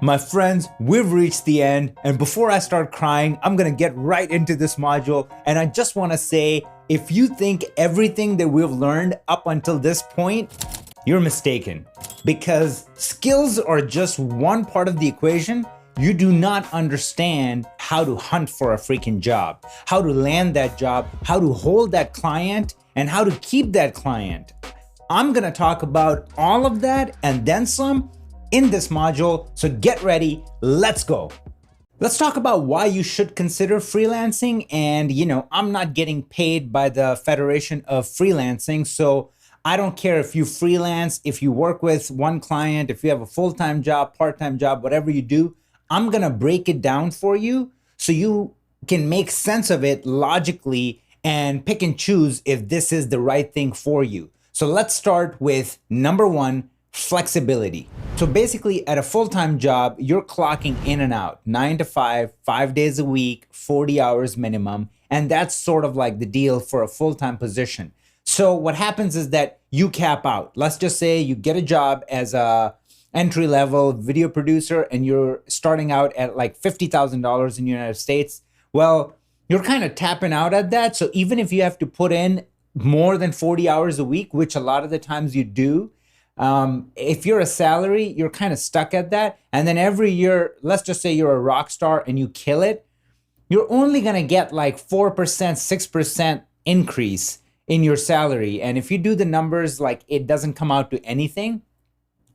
My friends, we've reached the end, and before I start crying, I'm gonna get right into this module. And I just wanna say, if you think everything that we've learned up until this point, you're mistaken. Because skills are just one part of the equation. You do not understand how to hunt for a freaking job, how to land that job, how to hold that client, and how to keep that client. I'm gonna talk about all of that and then some in this module, so get ready, let's go. Let's talk about why you should consider freelancing. And I'm not getting paid by the Federation of Freelancing, so I don't care if you freelance, if you work with one client, if you have a full-time job, part-time job, whatever you do. I'm gonna break it down for you so you can make sense of it logically and pick and choose if this is the right thing for you. So let's start with number one, flexibility. So basically at a full-time job, you're clocking in and out 9 to 5, 5 days a week, 40 hours minimum. And that's sort of like the deal for a full-time position. So what happens is that you cap out. Let's just say you get a job as a entry-level video producer and you're starting out at like $50,000 in the United States. Well, you're kind of tapping out at that. So even if you have to put in more than 40 hours a week, which a lot of the times you do, if you're a salary, you're kind of stuck at that. And then every year, let's just say you're a rock star and you kill it, you're only going to get like 4%, 6% increase in your salary. And if you do the numbers, like it doesn't come out to anything.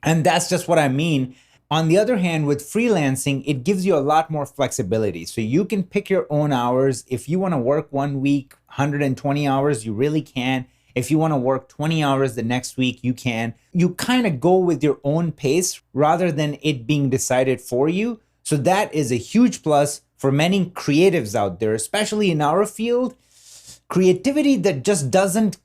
And that's just what I mean. On the other hand, with freelancing, it gives you a lot more flexibility. So you can pick your own hours. If you want to work 1 week, 120 hours, you really can. If you want to work 20 hours the next week, you can. You kind of go with your own pace rather than it being decided for you. So that is a huge plus for many creatives out there, especially in our field. Creativity that just doesn't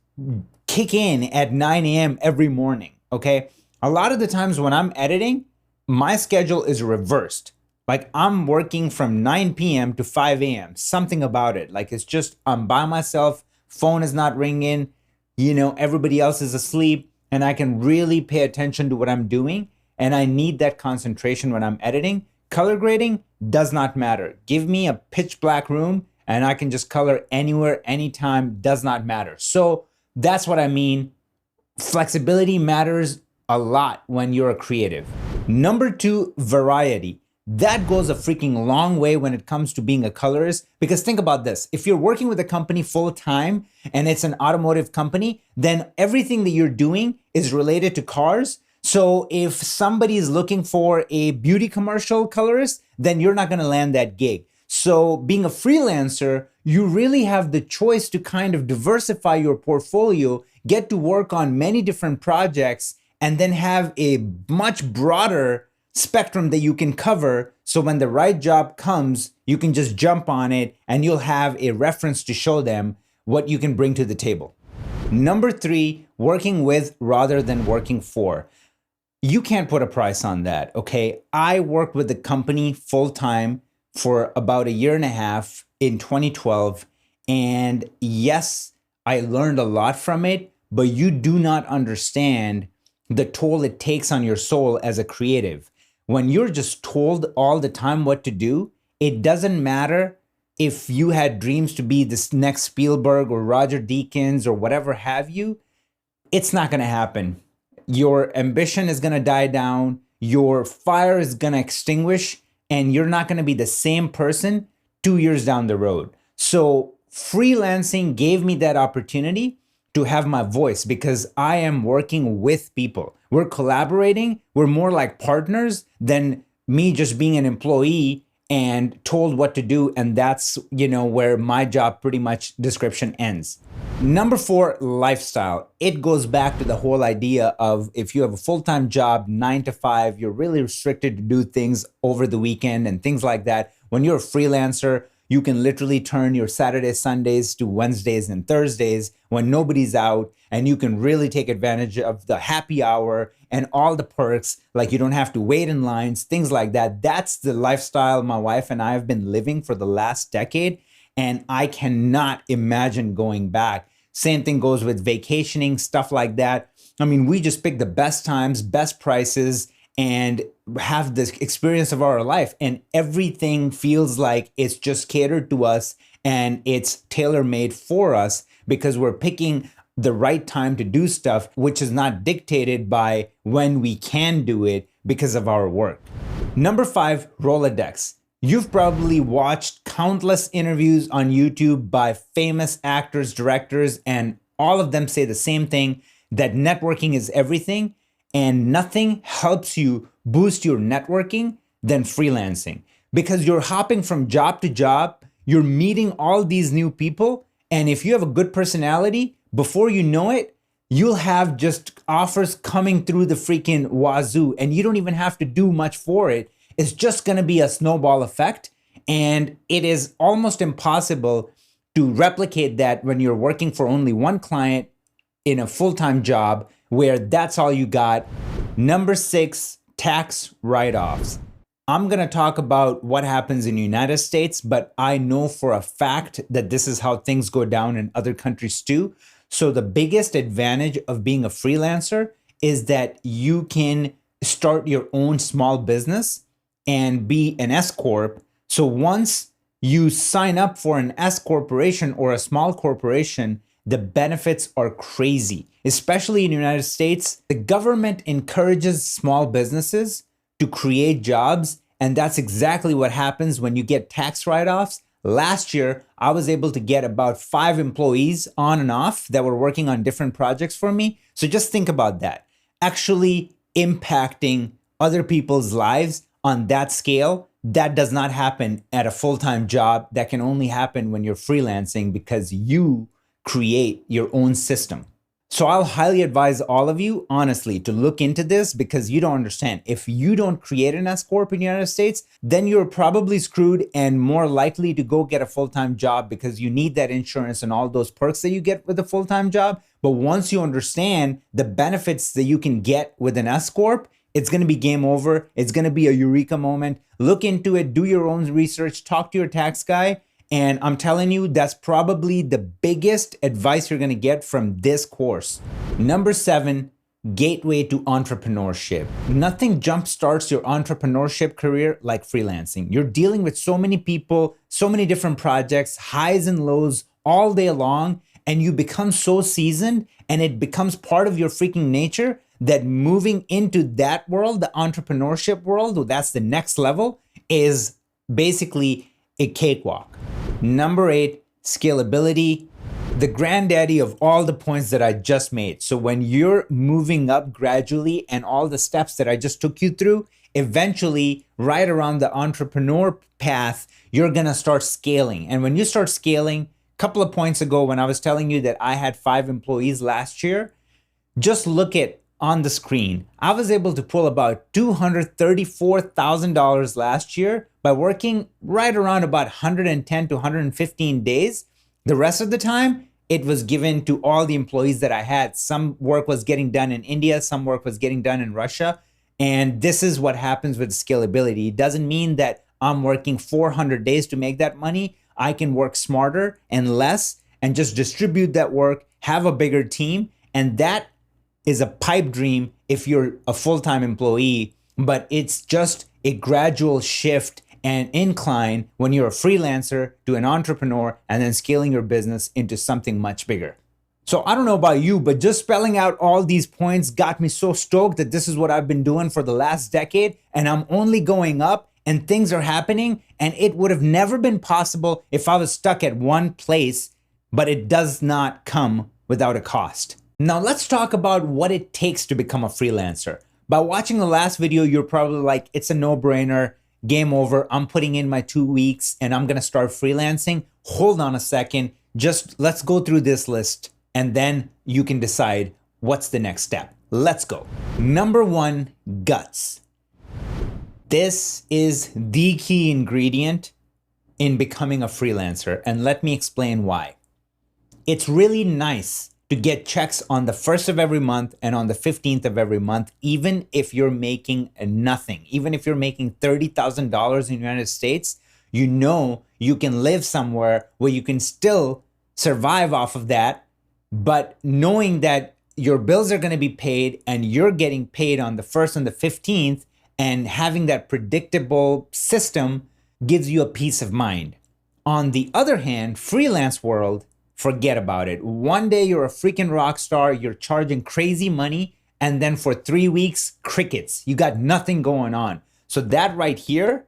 kick in at 9 a.m. every morning, okay? A lot of the times when I'm editing, my schedule is reversed. Like I'm working from 9 p.m. to 5 a.m., something about it. Like it's just, I'm by myself, phone is not ringing, everybody else is asleep, and I can really pay attention to what I'm doing. And I need that concentration when I'm editing. Color grading does not matter. Give me a pitch black room and I can just color anywhere, anytime, does not matter. So that's what I mean. Flexibility matters a lot when you're a creative. Number two, variety. That goes a freaking long way when it comes to being a colorist, because think about this. If you're working with a company full time and it's an automotive company, then everything that you're doing is related to cars. So if somebody is looking for a beauty commercial colorist, then you're not going to land that gig. So being a freelancer, you really have the choice to kind of diversify your portfolio, get to work on many different projects, and then have a much broader spectrum that you can cover. So when the right job comes, you can just jump on it and you'll have a reference to show them what you can bring to the table. Number three, working with rather than working for. You can't put a price on that, okay? I worked with the company full time for about 1.5 years in 2012. And yes, I learned a lot from it, but you do not understand the toll it takes on your soul as a creative. When you're just told all the time what to do, it doesn't matter if you had dreams to be this next Spielberg or Roger Deakins or whatever have you, it's not going to happen. Your ambition is going to die down, your fire is going to extinguish, and you're not going to be the same person 2 years down the road. So freelancing gave me that opportunity to have my voice because I am working with people. We're collaborating. We're more like partners than me just being an employee and told what to do. And that's, where my job pretty much description ends. Number four, lifestyle. It goes back to the whole idea of if you have a full-time job, 9 to 5, you're really restricted to do things over the weekend and things like that. When you're a freelancer, you can literally turn your Saturdays, Sundays to Wednesdays and Thursdays when nobody's out, and you can really take advantage of the happy hour and all the perks, like you don't have to wait in lines, things like that. That's the lifestyle my wife and I have been living for the last decade, and I cannot imagine going back. Same thing goes with vacationing, stuff like that. I mean, we just pick the best times, best prices, and have this experience of our life, and everything feels like it's just catered to us and it's tailor-made for us because we're picking the right time to do stuff, which is not dictated by when we can do it because of our work. Number 5, Rolodex. You've probably watched countless interviews on YouTube by famous actors, directors, and all of them say the same thing, that networking is everything, and nothing helps you boost your networking than freelancing. Because you're hopping from job to job, you're meeting all these new people, and if you have a good personality, before you know it, you'll have just offers coming through the freaking wazoo, and you don't even have to do much for it. It's just gonna be a snowball effect, and it is almost impossible to replicate that when you're working for only one client in a full-time job where that's all you got. Number 6, tax write-offs. I'm gonna talk about what happens in the United States, but I know for a fact that this is how things go down in other countries too. So the biggest advantage of being a freelancer is that you can start your own small business and be an S Corp. So once you sign up for an S corporation or a small corporation, the benefits are crazy. Especially in the United States, the government encourages small businesses to create jobs, and that's exactly what happens when you get tax write-offs. Last year, I was able to get about 5 employees on and off that were working on different projects for me. So just think about that. Actually impacting other people's lives on that scale, that does not happen at a full-time job. That can only happen when you're freelancing because you create your own system. So I'll highly advise all of you, honestly, to look into this because you don't understand. If you don't create an S Corp in the United States, then you're probably screwed and more likely to go get a full-time job because you need that insurance and all those perks that you get with a full-time job. But once you understand the benefits that you can get with an S Corp, it's gonna be game over. It's gonna be a eureka moment. Look into it, do your own research, talk to your tax guy, and I'm telling you, that's probably the biggest advice you're gonna get from this course. Number 7, gateway to entrepreneurship. Nothing jumpstarts your entrepreneurship career like freelancing. You're dealing with so many people, so many different projects, highs and lows all day long, and you become so seasoned and it becomes part of your freaking nature that moving into that world, the entrepreneurship world, that's the next level, is basically a cakewalk. Number 8, scalability, the granddaddy of all the points that I just made. So when you're moving up gradually and all the steps that I just took you through, eventually right around the entrepreneur path, you're gonna start scaling. And when you start scaling, a couple of points ago when I was telling you that I had 5 employees last year, just look at on the screen. I was able to pull about $234,000 last year by working right around about 110 to 115 days. The rest of the time, it was given to all the employees that I had. Some work was getting done in India, some work was getting done in Russia. And this is what happens with scalability. It doesn't mean that I'm working 400 days to make that money. I can work smarter and less and just distribute that work, have a bigger team, and that is a pipe dream if you're a full-time employee, but it's just a gradual shift and incline when you're a freelancer to an entrepreneur and then scaling your business into something much bigger. So I don't know about you, but just spelling out all these points got me so stoked that this is what I've been doing for the last decade, and I'm only going up and things are happening, and it would have never been possible if I was stuck at one place, but it does not come without a cost. Now let's talk about what it takes to become a freelancer. By watching the last video, you're probably like, it's a no-brainer, game over, I'm putting in my 2 weeks and I'm gonna start freelancing. Hold on a second, just let's go through this list and then you can decide what's the next step. Let's go. Number 1, guts. This is the key ingredient in becoming a freelancer, and let me explain why. It's really nice to get checks on the 1st of every month and on the 15th of every month, even if you're making nothing. Even if you're making $30,000 in the United States, you know you can live somewhere where you can still survive off of that, but knowing that your bills are gonna be paid and you're getting paid on the 1st and the 15th, And having that predictable system gives you a peace of mind. On the other hand, freelance world, forget about it. One day you're a freaking rock star, you're charging crazy money, and then for 3 weeks, crickets. You got nothing going on. So that right here,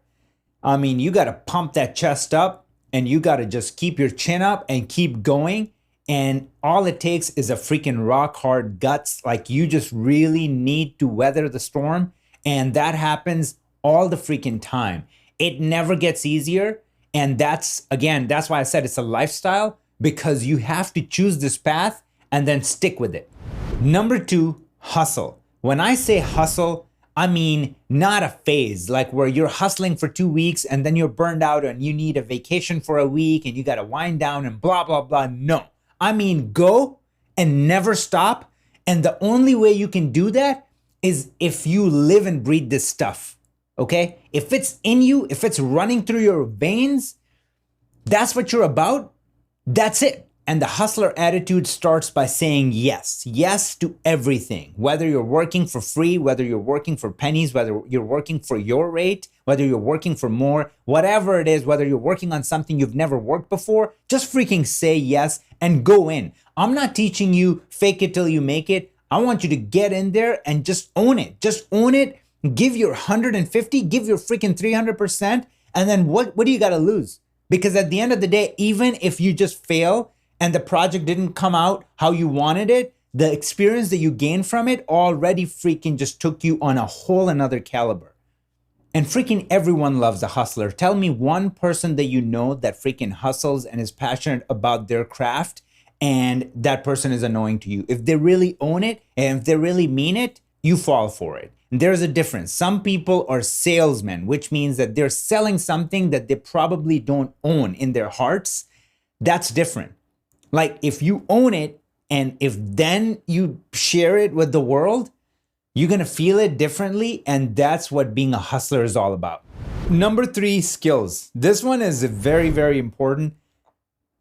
I mean, you got to pump that chest up and you got to just keep your chin up and keep going. And all it takes is a freaking rock hard guts. Like, you just really need to weather the storm. And that happens all the freaking time. It never gets easier. And that's why I said it's a lifestyle, because you have to choose this path and then stick with it. Number 2, hustle. When I say hustle, I mean not a phase like where you're hustling for 2 weeks and then you're burned out and you need a vacation for a week and you got to wind down and blah, blah, blah. No, I mean go and never stop. And the only way you can do that is if you live and breathe this stuff. Okay? If it's in you, if it's running through your veins, that's what you're about. That's it. And the hustler attitude starts by saying yes. Yes to everything. Whether you're working for free, whether you're working for pennies, whether you're working for your rate, whether you're working for more, whatever it is, whether you're working on something you've never worked before, just freaking say yes and go in. I'm not teaching you fake it till you make it. I want you to get in there and just own it. Just own it. Give your 150, give your freaking 300%. And then what do you got to lose? Because at the end of the day, even if you just fail and the project didn't come out how you wanted it, the experience that you gained from it already freaking just took you on a whole another caliber. And freaking everyone loves a hustler. Tell me one person that you know that freaking hustles and is passionate about their craft and that person is annoying to you. If they really own it and if they really mean it, you fall for it. And there's a difference. Some people are salesmen, which means that they're selling something that they probably don't own in their hearts. That's different. Like, if you own it and if then you share it with the world, you're going to feel it differently. And that's what being a hustler is all about. Number 3, skills. This one is very, very important.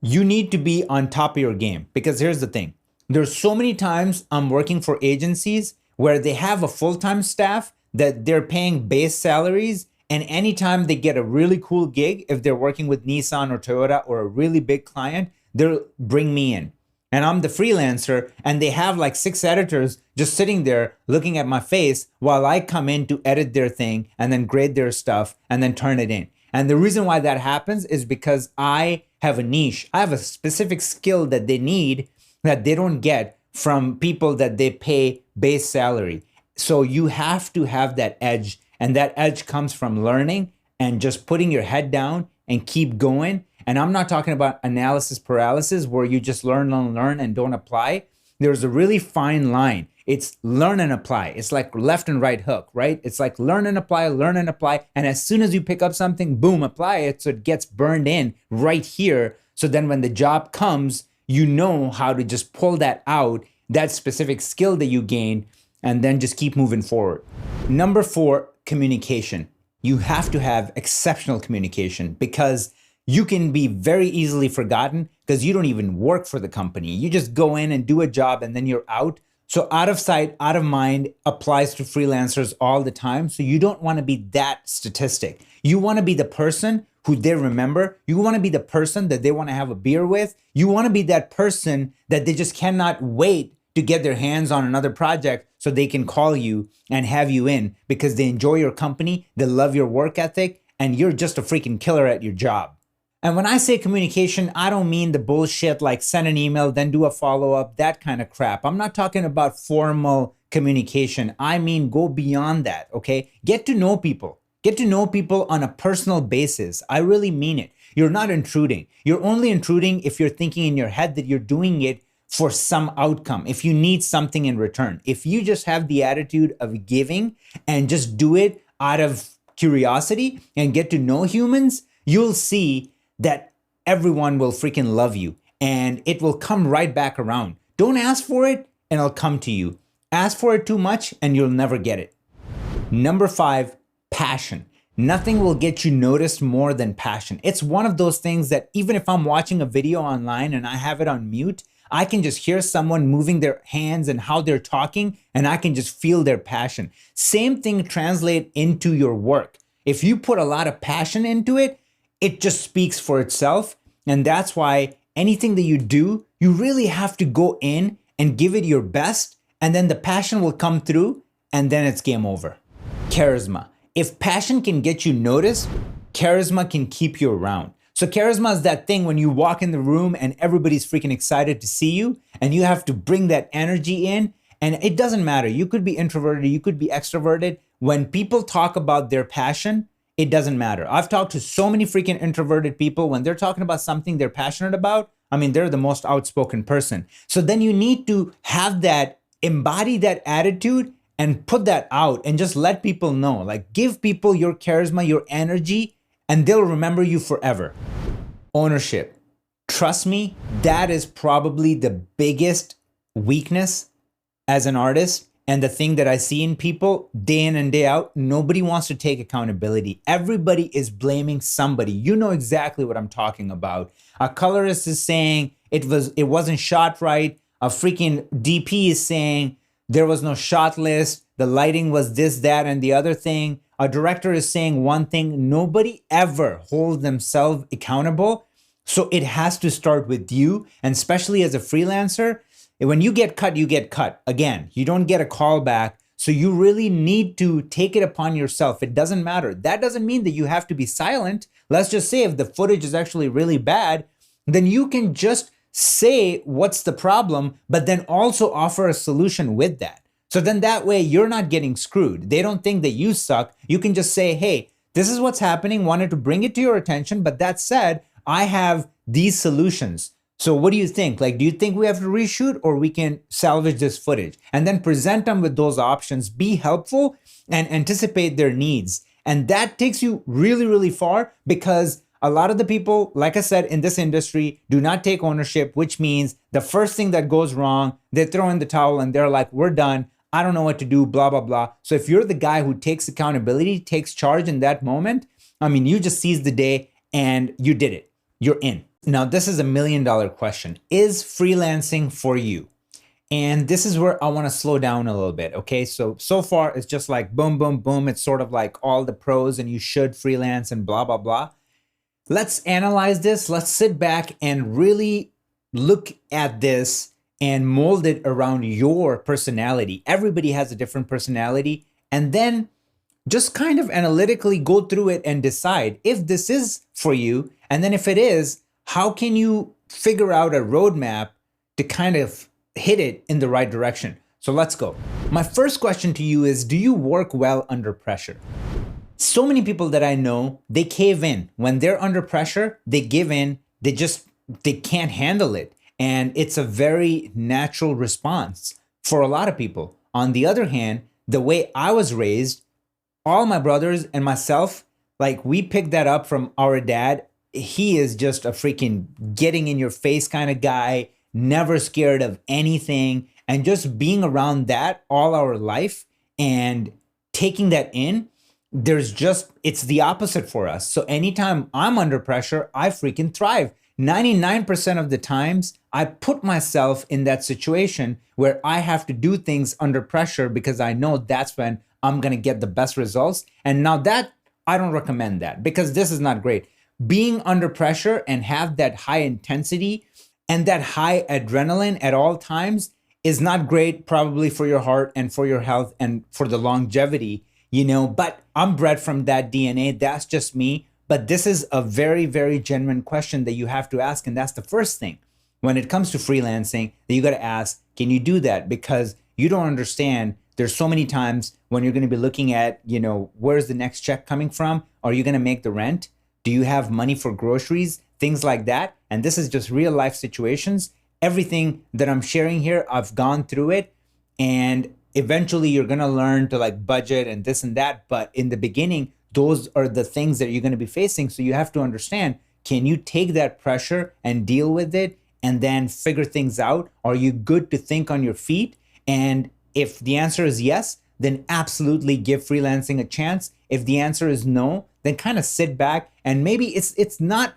You need to be on top of your game, because here's the thing. There's so many times I'm working for agencies where they have a full-time staff that they're paying base salaries. And anytime they get a really cool gig, if they're working with Nissan or Toyota or a really big client, they'll bring me in. And I'm the freelancer, and they have like 6 editors just sitting there looking at my face while I come in to edit their thing and then grade their stuff and then turn it in. And the reason why that happens is because I have a niche. I have a specific skill that they need that they don't get from people that they pay base salary. So you have to have that edge, and that edge comes from learning and just putting your head down and keep going. And I'm not talking about analysis paralysis where you just learn and don't apply. There's a really fine line. It's learn and apply. It's like left and right hook, right? It's like learn and apply, learn and apply. And as soon as you pick up something, boom, apply it. So it gets burned in right here. So then when the job comes, you know how to just pull that out, that specific skill that you gained, and then just keep moving forward. Number 4, communication. You have to have exceptional communication, because you can be very easily forgotten because you don't even work for the company. You just go in and do a job and then you're out. So out of sight, out of mind applies to freelancers all the time. So you don't want to be that statistic. You want to be the person who they remember. You want to be the person that they want to have a beer with. You want to be that person that they just cannot wait to get their hands on another project so they can call you and have you in because they enjoy your company, they love your work ethic, and you're just a freaking killer at your job. And when I say communication, I don't mean the bullshit like send an email, then do a follow-up, that kind of crap. I'm not talking about formal communication. I mean, go beyond that, okay? Get to know people. Get to know people on a personal basis. I really mean it. You're not intruding. You're only intruding if you're thinking in your head that you're doing it for some outcome, if you need something in return. If you just have the attitude of giving and just do it out of curiosity and get to know humans, you'll see that everyone will freaking love you and it will come right back around. Don't ask for it and it'll come to you. Ask for it too much and you'll never get it. Number 5, passion. Nothing will get you noticed more than passion. It's one of those things that even if I'm watching a video online and I have it on mute, I can just hear someone moving their hands and how they're talking, and I can just feel their passion. Same thing translate into your work. If you put a lot of passion into it, it just speaks for itself. And that's why anything that you do, you really have to go in and give it your best, and then the passion will come through, and then it's game over. Charisma. If passion can get you noticed, charisma can keep you around. So charisma is that thing when you walk in the room and everybody's freaking excited to see you, and you have to bring that energy in. And it doesn't matter. You could be introverted, you could be extroverted. When people talk about their passion, it doesn't matter. I've talked to so many freaking introverted people. When they're talking about something they're passionate about, I mean, they're the most outspoken person. So then you need to have that, embody that attitude and put that out and just let people know. Like, give people your charisma, your energy, and they'll remember you forever. Ownership. Trust me, that is probably the biggest weakness as an artist, and the thing that I see in people day in and day out. Nobody wants to take accountability. Everybody is blaming somebody. You know exactly what I'm talking about. A colorist is saying it wasn't shot right. A freaking DP is saying there was no shot list. The lighting was this, that, and the other thing. A director is saying one thing. Nobody ever holds themselves accountable. So it has to start with you. And especially as a freelancer, when you get cut, you get cut. Again, you don't get a call back. So you really need to take it upon yourself. It doesn't matter. That doesn't mean that you have to be silent. Let's just say if the footage is actually really bad, then you can just say what's the problem, but then also offer a solution with that. So then that way you're not getting screwed. They don't think that you suck. You can just say, hey, this is what's happening. Wanted to bring it to your attention. But that said, I have these solutions. So what do you think? Like, do you think we have to reshoot, or we can salvage this footage? And then present them with those options, be helpful and anticipate their needs. And that takes you really, really far, because a lot of the people, like I said, in this industry do not take ownership, which means the first thing that goes wrong, they throw in the towel and they're like, we're done. I don't know what to do, blah, blah, blah. So if you're the guy who takes accountability, takes charge in that moment, I mean, you just seized the day and you did it. You're in. Now, this is $1 million question. Is freelancing for you? And this is where I want to slow down a little bit. Okay. So far it's just like boom, boom, boom. It's sort of like all the pros and you should freelance and blah, blah, blah. Let's analyze this. Let's sit back and really look at this and mold it around your personality. Everybody has a different personality. And then just kind of analytically go through it and decide if this is for you. And then if it is, how can you figure out a roadmap to kind of hit it in the right direction? So let's go. My first question to you is, do you work well under pressure? So many people that I know, they cave in. When they're under pressure, they give in. They can't handle it. And it's a very natural response for a lot of people. On the other hand, the way I was raised, all my brothers and myself, like, we picked that up from our dad. He is just a freaking getting in your face kind of guy, never scared of anything. And just being around that all our life and taking that in, it's the opposite for us. So anytime I'm under pressure, I freaking thrive. 99% of the times I put myself in that situation where I have to do things under pressure, because I know that's when I'm going to get the best results. And now that I don't recommend that, because this is not great. Being under pressure and have that high intensity and that high adrenaline at all times is not great, probably for your heart and for your health and for the longevity, but I'm bred from that DNA. That's just me. But this is a very, very genuine question that you have to ask. And that's the first thing when it comes to freelancing that you got to ask, can you do that? Because you don't understand. There's so many times when you're going to be looking at, where's the next check coming from? Are you going to make the rent? Do you have money for groceries? Things like that. And this is just real life situations. Everything that I'm sharing here, I've gone through it. And eventually you're going to learn to like budget and this and that. But in the beginning, those are the things that you're going to be facing. So you have to understand, can you take that pressure and deal with it and then figure things out? Are you good to think on your feet? And if the answer is yes, then absolutely give freelancing a chance. If the answer is no, then kind of sit back and maybe it's not,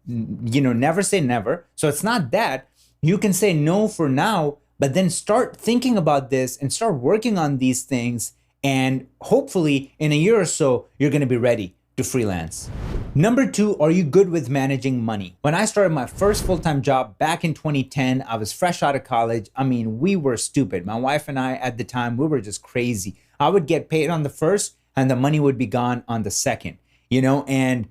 never say never. So it's not that, You can say no for now, but then start thinking about this and start working on these things. And hopefully in a year or so, you're going to be ready to freelance. Number 2, are you good with managing money? When I started my first full-time job back in 2010, I was fresh out of college. I mean, we were stupid. My wife and I at the time, we were just crazy. I would get paid on the first and the money would be gone on the second, and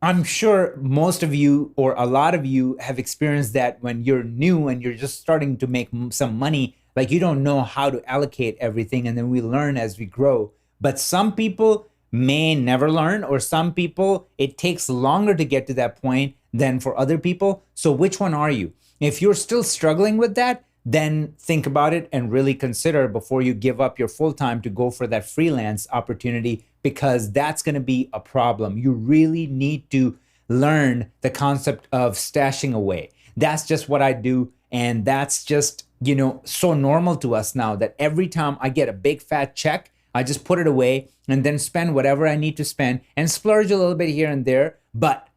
I'm sure most of you or a lot of you have experienced that when you're new and you're just starting to make some money, like you don't know how to allocate everything, and then we learn as we grow. But some people may never learn, or some people, it takes longer to get to that point than for other people. So which one are you? If you're still struggling with that, then think about it and really consider before you give up your full-time to go for that freelance opportunity, because that's going to be a problem. You really need to learn the concept of stashing away. That's just what I do. And that's just, so normal to us now that every time I get a big fat check, I just put it away and then spend whatever I need to spend and splurge a little bit here and there. But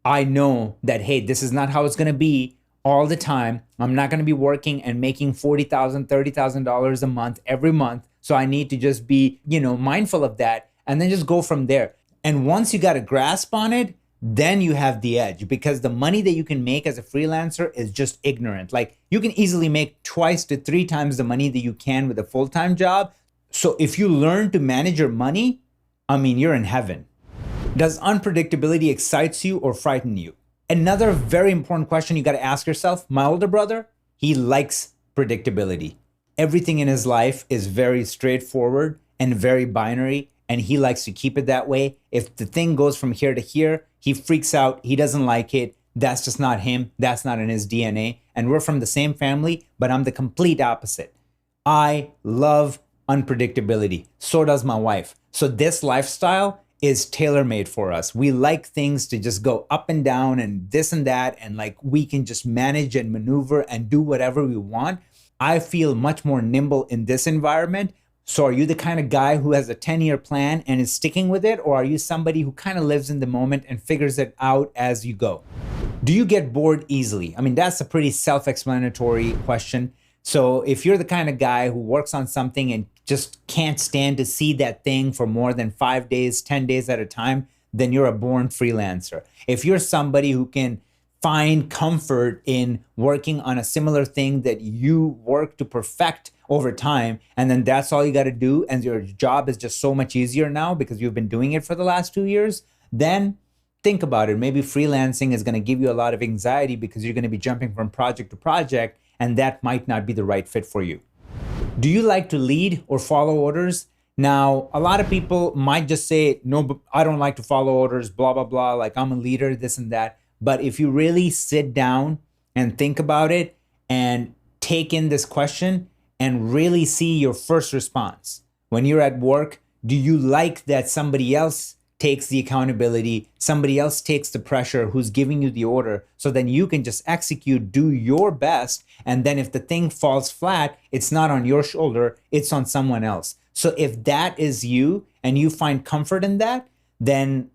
I know that, hey, this is not how it's going to be all the time. I'm not going to be working and making $40,000, $30,000 a month every month. So I need to just be, mindful of that and then just go from there. And once you got a grasp on it, then you have the edge, because the money that you can make as a freelancer is just ignorant. Like you can easily make 2 to 3 times the money that you can with a full-time job. So if you learn to manage your money, you're in heaven. Does unpredictability excite you or frighten you? Another very important question you got to ask yourself. My older brother, he likes predictability. Everything in his life is very straightforward and very binary, and he likes to keep it that way. If the thing goes from here to here, he freaks out. He doesn't like it. That's just not him. That's not in his DNA. And we're from the same family, but I'm the complete opposite. I love unpredictability. So does my wife. So this lifestyle is tailor-made for us. We like things to just go up and down and this and that, and like we can just manage and maneuver and do whatever we want. I feel much more nimble in this environment. So are you the kind of guy who has a 10-year plan and is sticking with it? Or are you somebody who kind of lives in the moment and figures it out as you go? Do you get bored easily? That's a pretty self-explanatory question. So if you're the kind of guy who works on something and just can't stand to see that thing for more than 5 days, 10 days at a time, then you're a born freelancer. If you're somebody who can find comfort in working on a similar thing that you work to perfect over time, and then that's all you got to do, and your job is just so much easier now because you've been doing it for the last 2 years, then think about it. Maybe freelancing is going to give you a lot of anxiety because you're going to be jumping from project to project, and that might not be the right fit for you. Do you like to lead or follow orders? Now, a lot of people might just say, no, I don't like to follow orders, blah, blah, blah, like I'm a leader, this and that. But if you really sit down and think about it and take in this question and really see your first response, when you're at work, do you like that somebody else takes the accountability, somebody else takes the pressure, who's giving you the order, so then you can just execute, do your best, and then if the thing falls flat, it's not on your shoulder, it's on someone else. So if that is you and you find comfort in that, then,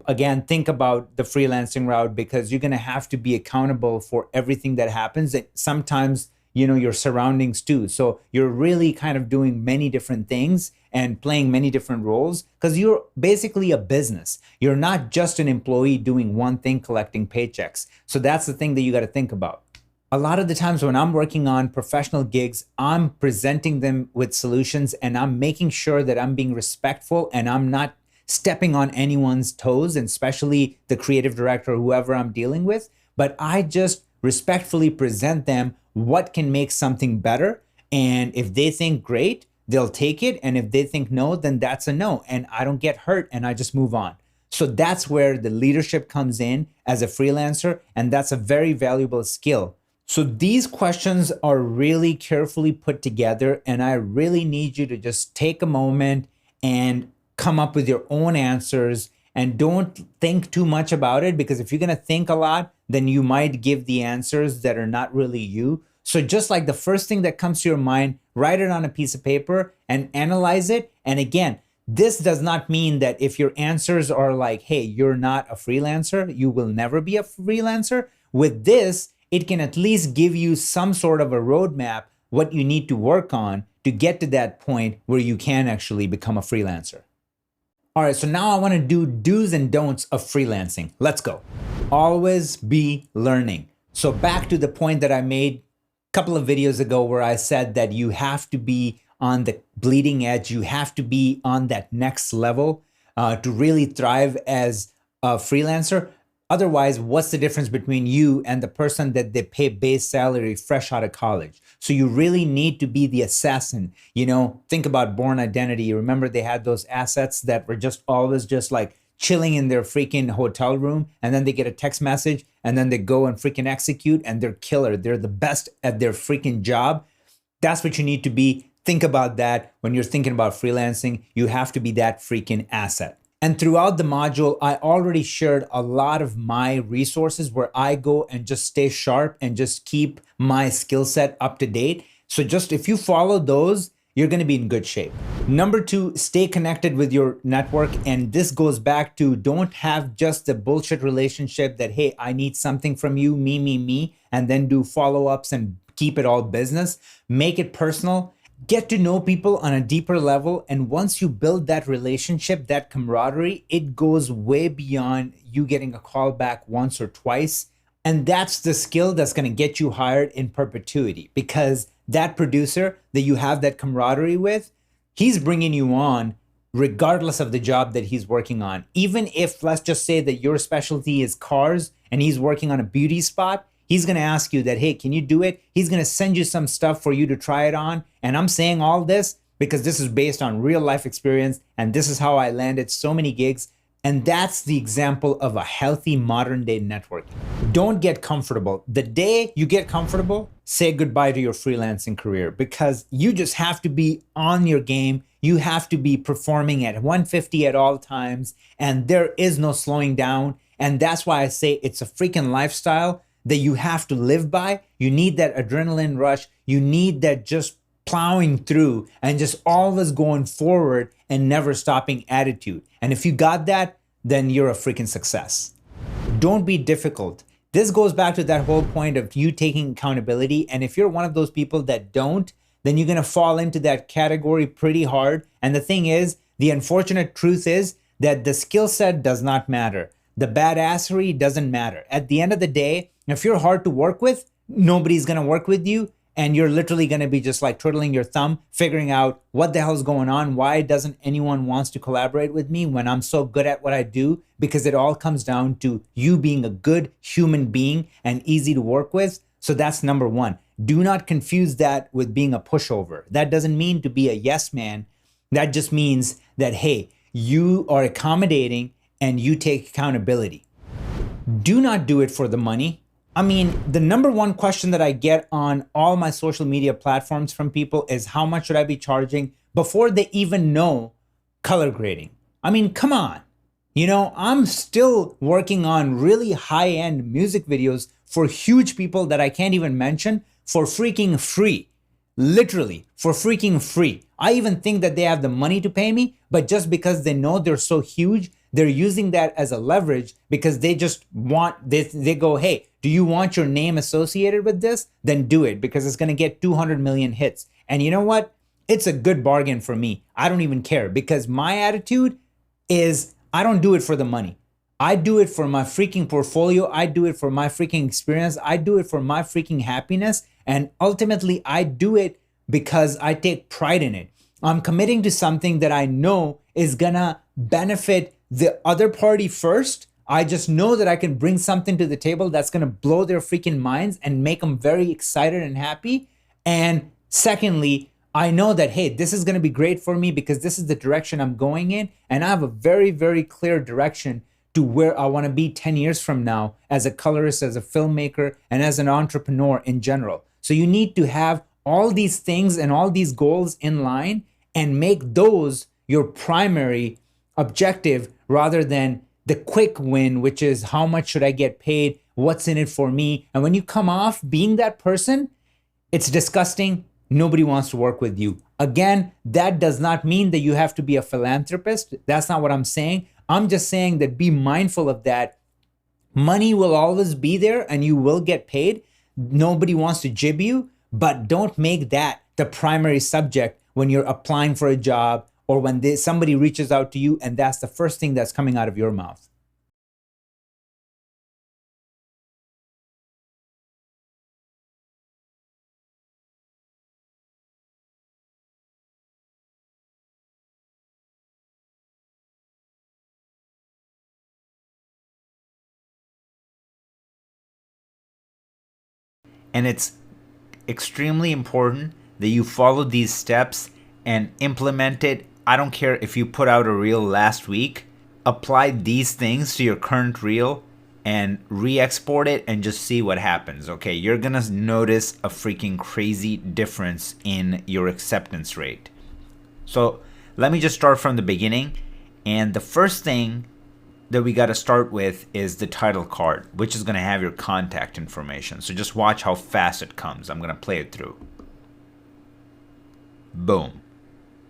again, think about the freelancing route, because you're going to have to be accountable for everything that happens. And sometimes, your surroundings too. So you're really kind of doing many different things and playing many different roles, because you're basically a business. You're not just an employee doing one thing, collecting paychecks. So that's the thing that you got to think about. A lot of the times when I'm working on professional gigs, I'm presenting them with solutions and I'm making sure that I'm being respectful and I'm not stepping on anyone's toes, and especially the creative director or whoever I'm dealing with. But I just respectfully present them what can make something better. And if they think great, they'll take it. And if they think no, then that's a no. And I don't get hurt and I just move on. So that's where the leadership comes in as a freelancer. And that's a very valuable skill. So these questions are really carefully put together. And I really need you to just take a moment and come up with your own answers, and don't think too much about it, because if you're going to think a lot, then you might give the answers that are not really you. So just like the first thing that comes to your mind, write it on a piece of paper and analyze it. And again, this does not mean that if your answers are like, hey, you're not a freelancer, you will never be a freelancer. With this, it can at least give you some sort of a roadmap, what you need to work on to get to that point where you can actually become a freelancer. All right, so now I want to do do's and don'ts of freelancing. Let's go. Always be learning. So back to the point that I made a couple of videos ago where I said that you have to be on the bleeding edge. You have to be on that next level to really thrive as a freelancer. Otherwise, what's the difference between you and the person that they pay base salary fresh out of college? So you really need to be the assassin. You know, think about Born Identity. You remember they had those assets that were just always just like chilling in their freaking hotel room, and then they get a text message and then they go and freaking execute and they're killer. They're the best at their freaking job. That's what you need to be. Think about that when you're thinking about freelancing. You have to be that freaking asset. And throughout the module, I already shared a lot of my resources where I go and just stay sharp and just keep my skill set up to date. So just if you follow those, you're going to be in good shape. Number 2, stay connected with your network. And this goes back to don't have just the bullshit relationship that, hey, I need something from you, me, and then do follow-ups and keep it all business. Make it personal. Get to know people on a deeper level. And once you build that relationship, that camaraderie, it goes way beyond you getting a call back once or twice. And that's the skill that's going to get you hired in perpetuity, because that producer that you have that camaraderie with, he's bringing you on regardless of the job that he's working on. Even if, let's just say that your specialty is cars and he's working on a beauty spot, he's going to ask you that, hey, can you do it? He's going to send you some stuff for you to try it on. And I'm saying all this because this is based on real life experience. And this is how I landed so many gigs. And that's the example of a healthy modern day networking. Don't get comfortable. The day you get comfortable, say goodbye to your freelancing career, because you just have to be on your game. You have to be performing at 150 at all times. And there is no slowing down. And that's why I say it's a freaking lifestyle that you have to live by. You need that adrenaline rush. You need that just plowing through and just always going forward and never stopping attitude. And if you got that, then you're a freaking success. Don't be difficult. This goes back to that whole point of you taking accountability. And if you're one of those people that don't, then you're going to fall into that category pretty hard. And the thing is, the unfortunate truth is that the skill set does not matter. The badassery doesn't matter. At the end of the day, if you're hard to work with, nobody's going to work with you. And you're literally going to be just like twiddling your thumb, figuring out what the hell's going on. Why doesn't anyone wants to collaborate with me when I'm so good at what I do? Because it all comes down to you being a good human being and easy to work with. So that's number 1. Do not confuse that with being a pushover. That doesn't mean to be a yes man. That just means that, hey, you are accommodating and you take accountability. Do not do it for the money. I mean, the number 1 question that I get on all my social media platforms from people is how much should I be charging before they even know color grading? I mean, come on. You know, I'm still working on really high-end music videos for huge people that I can't even mention for freaking free. Literally, for freaking free. I even think that they have the money to pay me, but just because they know they're so huge, they're using that as a leverage because they just want, they go, hey, do you want your name associated with this? Then do it because it's going to get 200 million hits. And you know what? It's a good bargain for me. I don't even care because my attitude is I don't do it for the money. I do it for my freaking portfolio. I do it for my freaking experience. I do it for my freaking happiness. And ultimately, I do it because I take pride in it. I'm committing to something that I know is going to benefit the other party first. I just know that I can bring something to the table that's going to blow their freaking minds and make them very excited and happy. And secondly, I know that, hey, this is going to be great for me because this is the direction I'm going in. And I have a very, very clear direction to where I want to be 10 years from now as a colorist, as a filmmaker, and as an entrepreneur in general. So you need to have all these things and all these goals in line and make those your primary objective rather than the quick win, which is how much should I get paid? What's in it for me? And when you come off being that person, it's disgusting. Nobody wants to work with you. Again, that does not mean that you have to be a philanthropist. That's not what I'm saying. I'm just saying that be mindful of that. Money will always be there and you will get paid. Nobody wants to jib you, but don't make that the primary subject when you're applying for a job or when somebody reaches out to you and that's the first thing that's coming out of your mouth. And it's extremely important that you follow these steps and implement it. I don't care if you put out a reel last week, apply these things to your current reel and re-export it and just see what happens. Okay, you're gonna notice a freaking crazy difference in your acceptance rate. So let me just start from the beginning. And the first thing that we got to start with is the title card, which is going to have your contact information. So just watch how fast it comes. I'm going to play it through. Boom.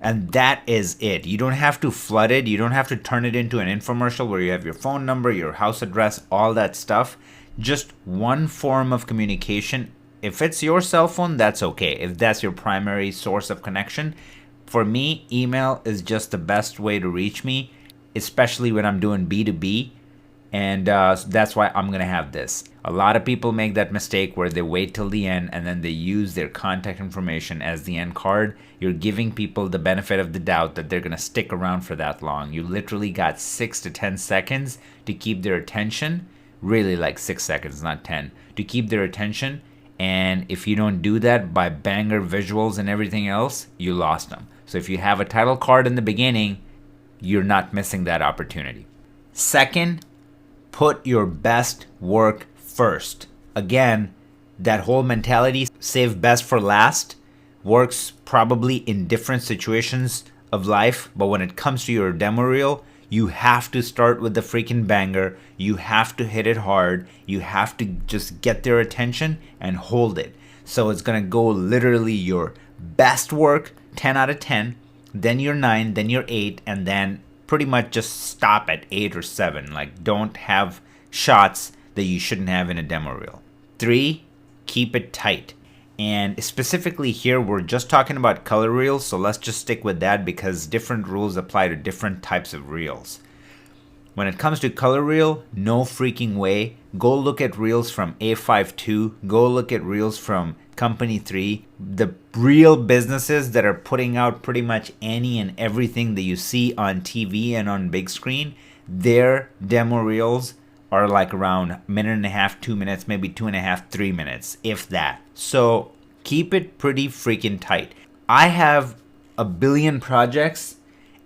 And that is it. You don't have to flood it. You don't have to turn it into an infomercial where you have your phone number, your house address, all that stuff. Just one form of communication. If it's your cell phone, that's okay. If that's your primary source of connection. For me, email is just the best way to reach me, especially when I'm doing B2B. And that's why I'm going to have this. A lot of people make that mistake where they wait till the end and then they use their contact information as the end card. You're giving people the benefit of the doubt that they're going to stick around for that long. You literally got 6 to 10 seconds to keep their attention. Really like 6 seconds, not 10. To keep their attention. And if you don't do that by banger visuals and everything else, you lost them. So if you have a title card in the beginning, you're not missing that opportunity. Second, put your best work first. Again, that whole mentality, save best for last, works probably in different situations of life. But when it comes to your demo reel, you have to start with the freaking banger. You have to hit it hard. You have to just get their attention and hold it. So it's going to go literally your best work, 10 out of 10, then your 9, then your 8, and then pretty much just stop at 8 or 7. Like, don't have shots that you shouldn't have in a demo reel. 3, keep it tight. And specifically here, we're just talking about color reels, so let's just stick with that because different rules apply to different types of reels. When it comes to color reel, no freaking way. Go look at reels from A52. Go look at reels from Company 3. The real businesses that are putting out pretty much any and everything that you see on TV and on big screen, their demo reels are like around a minute and a half, 2 minutes, maybe 2.5, 3 minutes, if that. So keep it pretty freaking tight. I have a billion projects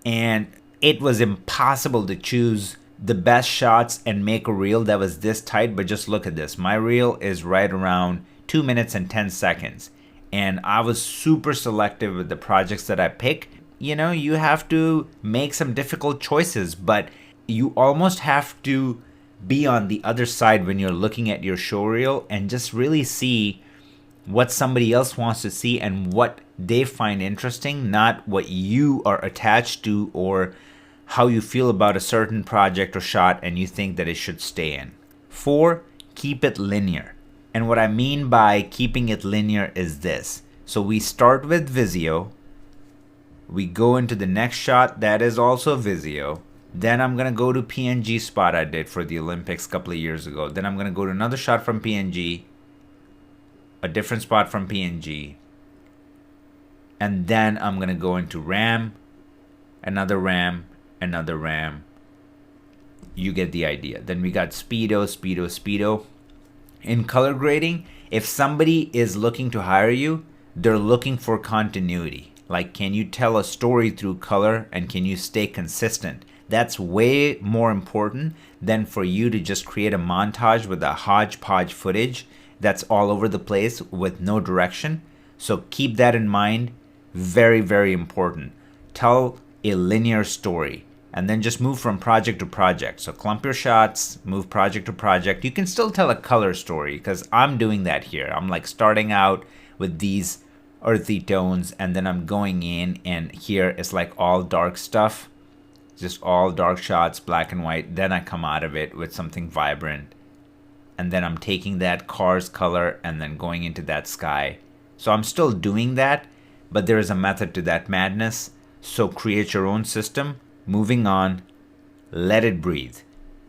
and it was impossible to choose the best shots and make a reel that was this tight, but just look at this. My reel is right around 2 minutes and 10 seconds. And I was super selective with the projects that I pick. You know, you have to make some difficult choices, but you almost have to be on the other side when you're looking at your show reel and just really see what somebody else wants to see and what they find interesting, not what you are attached to or how you feel about a certain project or shot and you think that it should stay in. 4, keep it linear. And what I mean by keeping it linear is this. So we start with Vizio. We go into the next shot that is also Vizio. Then I'm going to go to PNG spot I did for the Olympics a couple of years ago. Then I'm going to go to another shot from PNG. A different spot from PNG. And then I'm going to go into RAM. Another RAM. Another RAM. You get the idea. Then we got Speedo, Speedo, Speedo. In color grading, if somebody is looking to hire you, they're looking for continuity. Like, can you tell a story through color and can you stay consistent? That's way more important than for you to just create a montage with a hodgepodge footage that's all over the place with no direction. So keep that in mind. Very, very important. Tell a linear story and then just move from project to project. So clump your shots, move project to project. You can still tell a color story because I'm doing that here. I'm like starting out with these earthy tones and then I'm going in and here it's like all dark stuff. Just all dark shots, black and white. Then I come out of it with something vibrant. and then I'm taking that car's color and then going into that sky. So I'm still doing that, but there is a method to that madness. So create your own system. Moving on, let it breathe.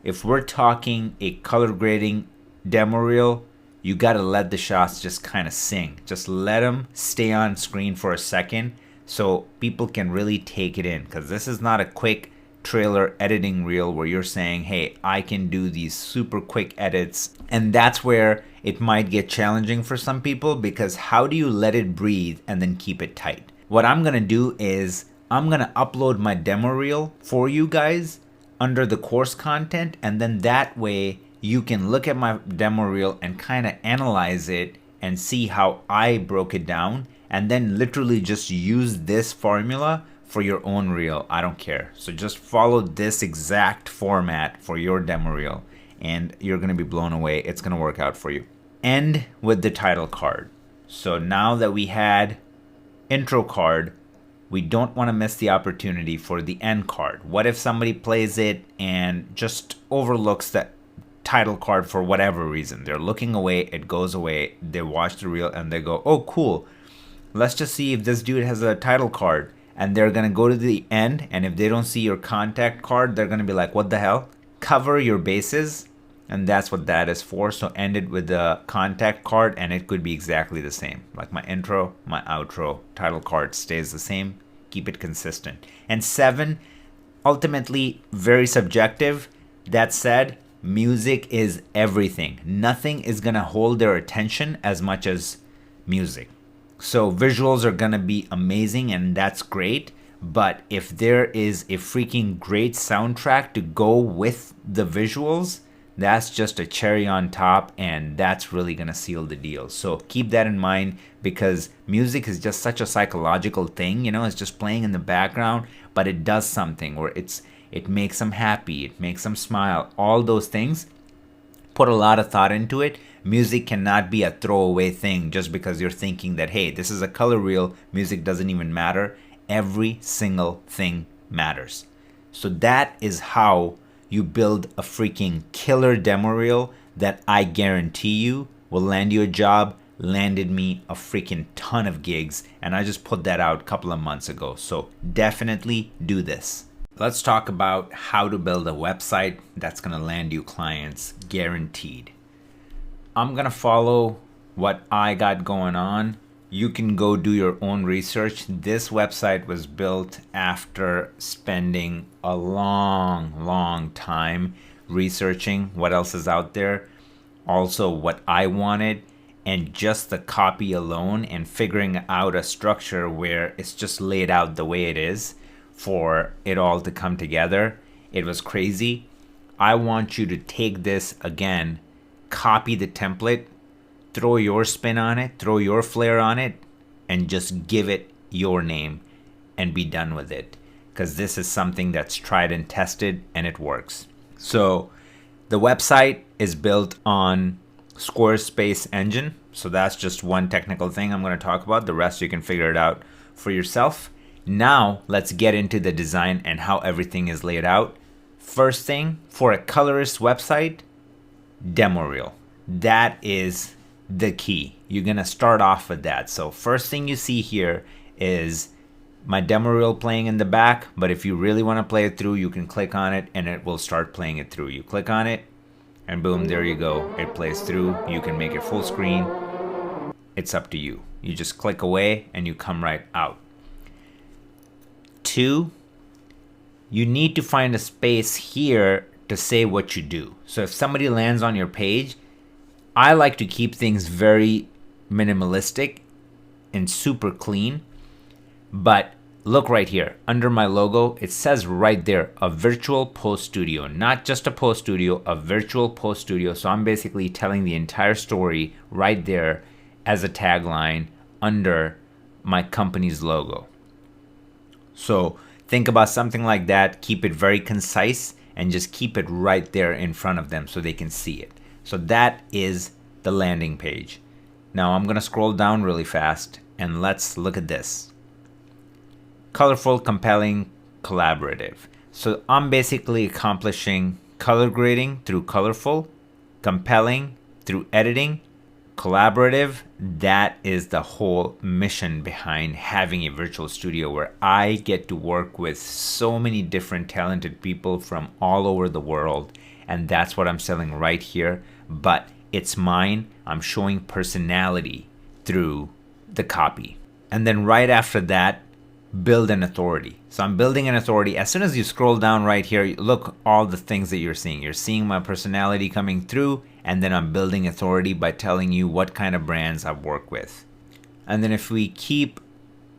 If we're talking a color grading demo reel, you gotta let the shots just kind of sing. Just let them stay on screen for a second so people can really take it in, because this is not a quick trailer editing reel where you're saying, hey, I can do these super quick edits. And that's where it might get challenging for some people, because how do you let it breathe and then keep it tight? What I'm gonna do is I'm gonna upload my demo reel for you guys under the course content, and then that way you can look at my demo reel and kind of analyze it and see how I broke it down, and then literally just use this formula for your own reel. I don't care. So just follow this exact format for your demo reel and you're going to be blown away. It's going to work out for you. End with the title card. So now that we had intro card, we don't want to miss the opportunity for the end card. What if somebody plays it and just overlooks that title card for whatever reason? They're looking away, it goes away, they watch the reel and they go, oh cool, let's just see if this dude has a title card. And they're going to go to the end, and if they don't see your contact card, they're going to be like, what the hell? Cover your bases, and that's what that is for. So end it with the contact card, and it could be exactly the same. Like my intro, my outro, title card stays the same. Keep it consistent. And 7, ultimately very subjective. That said, music is everything. Nothing is going to hold their attention as much as music. So visuals are going to be amazing, and that's great. But if there is a freaking great soundtrack to go with the visuals, that's just a cherry on top, and that's really going to seal the deal. So keep that in mind, because music is just such a psychological thing. You know, it's just playing in the background, but it does something where it makes them happy, it makes them smile, all those things. Put a lot of thought into it. Music cannot be a throwaway thing just because you're thinking that, hey, this is a color reel, music doesn't even matter. Every single thing matters. So that is how you build a freaking killer demo reel that I guarantee you will land you a job, landed me a freaking ton of gigs, and I just put that out a couple of months ago. So definitely do this. Let's talk about how to build a website that's going to land you clients guaranteed. I'm going to follow what I got going on. You can go do your own research. This website was built after spending a long time researching what else is out there, also what I wanted, and just the copy alone and figuring out a structure where it's just laid out the way it is for it all to come together. It was crazy. I want you to take this again, copy the template, throw your spin on it, throw your flair on it, and just give it your name and be done with it. Because this is something that's tried and tested and it works. So the website is built on Squarespace engine. So that's just one technical thing I'm going to talk about. The rest you can figure it out for yourself. Now let's get into the design and how everything is laid out. First thing, for a colorist website, demo reel. That is the key. You're going to start off with that. So first thing you see here is my demo reel playing in the back, but if you really want to play it through, you can click on it and it will start playing it through. You click on it and boom, there you go. It plays through. You can make it full screen. It's up to you. You just click away and you come right out. 2, you need to find a space here to say what you do. So if somebody lands on your page, I like to keep things very minimalistic and super clean. But look right here, under my logo, it says right there, a virtual post studio. Not just a post studio, a virtual post studio. So I'm basically telling the entire story right there as a tagline under my company's logo. So think about something like that. Keep it very concise and just keep it right there in front of them so they can see it. So that is the landing page. Now I'm going to scroll down really fast and let's look at this. Colorful, compelling, collaborative. So I'm basically accomplishing color grading through colorful, compelling through editing, collaborative. That is the whole mission behind having a virtual studio, where I get to work with so many different talented people from all over the world. And that's what I'm selling right here. But it's mine. I'm showing personality through the copy. And then right after that, build an authority. So I'm building an authority. As soon as you scroll down right here, look all the things that you're seeing. You're seeing my personality coming through, and then I'm building authority by telling you what kind of brands I've worked with. And then if we keep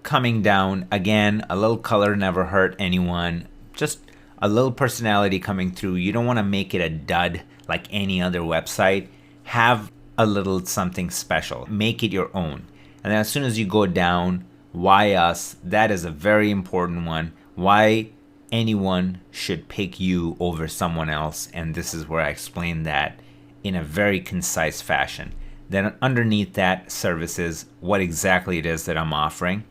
coming down, again, a little color never hurt anyone. Just a little personality coming through. You don't want to make it a dud like any other website. Have a little something special. Make it your own. And then as soon as you go down, why us? That is a very important one. Why anyone should pick you over someone else. And this is where I explain that in a very concise fashion. Then underneath that, services, what exactly it is that I'm offering.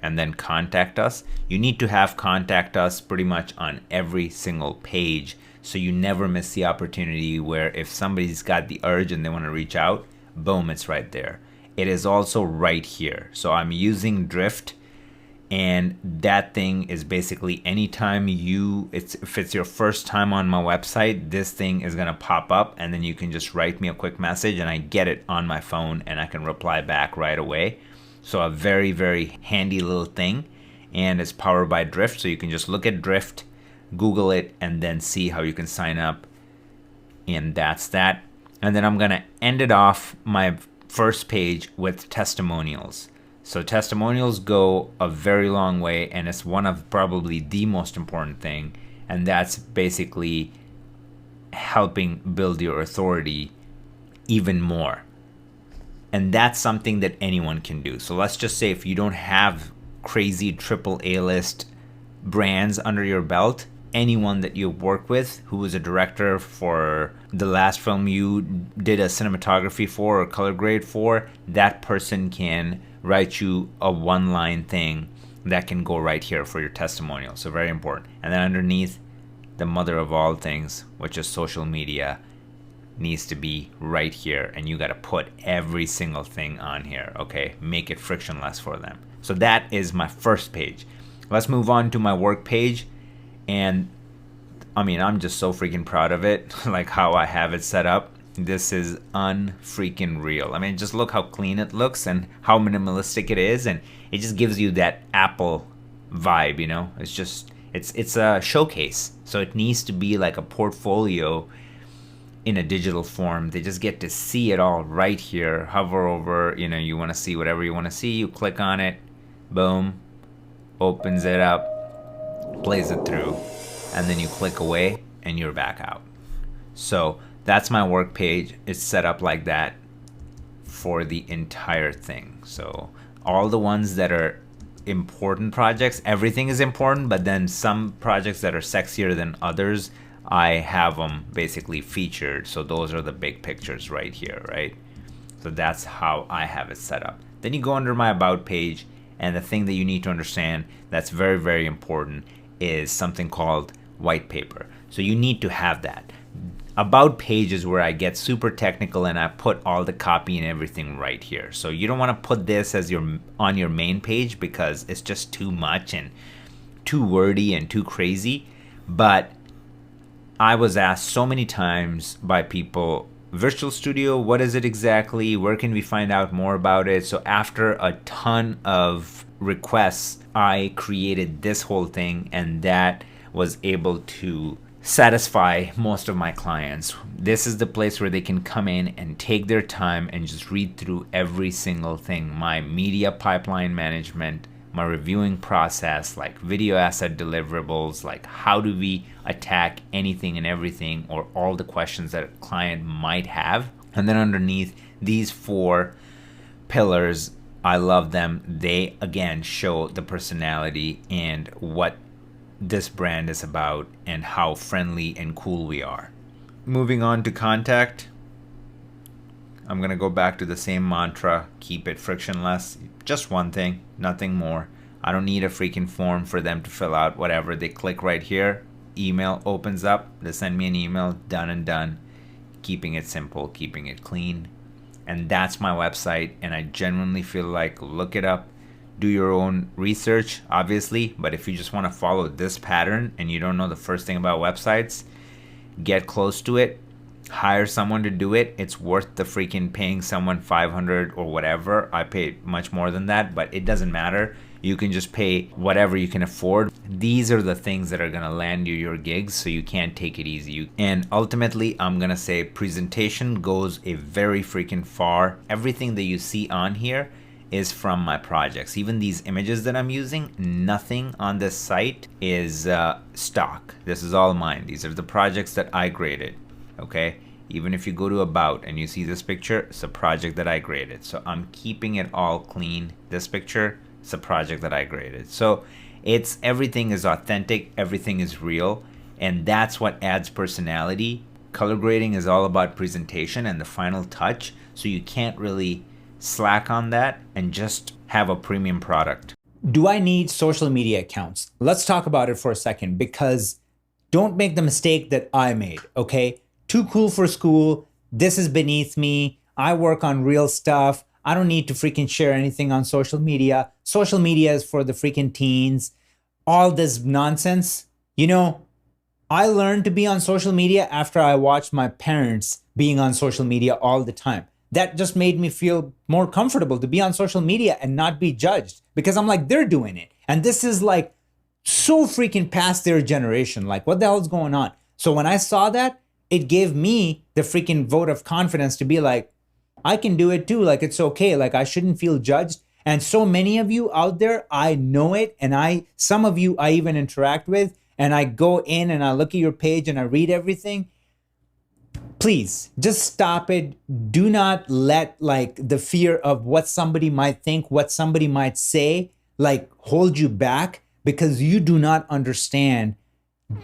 And then contact us. You need to have contact us pretty much on every single page, so you never miss the opportunity where if somebody's got the urge and they want to reach out, boom, it's right there. It is also right here. So I'm using Drift, and that thing is basically anytime if it's your first time on my website, this thing is going to pop up, and then you can just write me a quick message and I get it on my phone and I can reply back right away. So a very, very handy little thing, and it's powered by Drift. So you can just look at Drift, Google it, and then see how you can sign up. And that's that. And then I'm going to end it off my first page with testimonials. So testimonials go a very long way, and it's one of probably the most important thing. And that's basically helping build your authority even more. And that's something that anyone can do. So let's just say if you don't have crazy triple A list brands under your belt, anyone that you work with who is a director for the last film you did a cinematography for or color grade for, that person can write you a one-line thing that can go right here for your testimonial. So very important. And then underneath, the mother of all things, which is social media, needs to be right here, and you got to put every single thing on here. Okay, make it frictionless for them. So that is my first page. Let's move on to my work page. And I mean, I'm just so freaking proud of it, like how I have it set up. This is unfreaking real. I mean, just look how clean it looks and how minimalistic it is, and it just gives you that Apple vibe, you know? It's a showcase. So it needs to be like a portfolio in a digital form. They just get to see it all right here. Hover over, you want to see whatever you want to see, you click on it, boom, opens it up, plays it through, and then you click away and you're back out. So that's my work page. It's set up like that for the entire thing. So all the ones that are important projects, everything is important, but then some projects that are sexier than others, I have them basically featured. So those are the big pictures right here, right? So that's how I have it set up. Then you go under my about page, and the thing that you need to understand that's very, very important is something called white paper. So you need to have that. About page is where I get super technical and I put all the copy and everything right here. So you don't want to put this as on your main page because it's just too much and too wordy and too crazy. But I was asked so many times by people, Virtual Studio, what is it exactly? Where can we find out more about it? So after a ton of requests, I created this whole thing, and that was able to satisfy most of my clients. This is the place where they can come in and take their time and just read through every single thing. My media pipeline management, my reviewing process, like video asset deliverables, like how do we attack anything and everything, or all the questions that a client might have. And then underneath these 4 pillars, I love them. They again show the personality and what this brand is about and how friendly and cool we are. Moving on to contact, I'm gonna go back to the same mantra, keep it frictionless. Just one thing, nothing more. I don't need a freaking form for them to fill out whatever. They click right here, email opens up, they send me an email, done and done. keeping it simple, keeping it clean. And that's my website. And I genuinely feel like look it up, do your own research, obviously. But if you just want to follow this pattern and you don't know the first thing about websites, get close to it, hire someone to do it. It's worth the freaking paying someone 500 or whatever. I paid much more than that, but it doesn't matter. You can just pay whatever you can afford. These are the things that are gonna land you your gigs, so you can't take it easy. And ultimately, I'm gonna say presentation goes a very freaking far. Everything that you see on here is from my projects. Even these images that I'm using, nothing on this site is stock. This is all mine. These are the projects that I graded, okay? Even if you go to About and you see this picture, it's a project that I graded. So I'm keeping it all clean. This picture, it's a project that I graded. So it's everything is authentic, everything is real, and that's what adds personality. Color grading is all about presentation and the final touch, so you can't really slack on that and just have a premium product. Do I need social media accounts? Let's talk about it for a second, because don't make the mistake that I made, okay? Too cool for school. This is beneath me. I work on real stuff. I don't need to freaking share anything on social media. Social media is for the freaking teens. All this nonsense. You know, I learned to be on social media after I watched my parents being on social media all the time. That just made me feel more comfortable to be on social media and not be judged, because I'm like, they're doing it. And this is like so freaking past their generation. Like, what the hell's going on? So when I saw that, it gave me the freaking vote of confidence to be like, I can do it too. Like, it's okay. Like, I shouldn't feel judged. And so many of you out there, I know it. And some of you I even interact with, and I go in and I look at your page and I read everything. Please just stop it. Do not let like the fear of what somebody might think, what somebody might say, like hold you back, because you do not understand.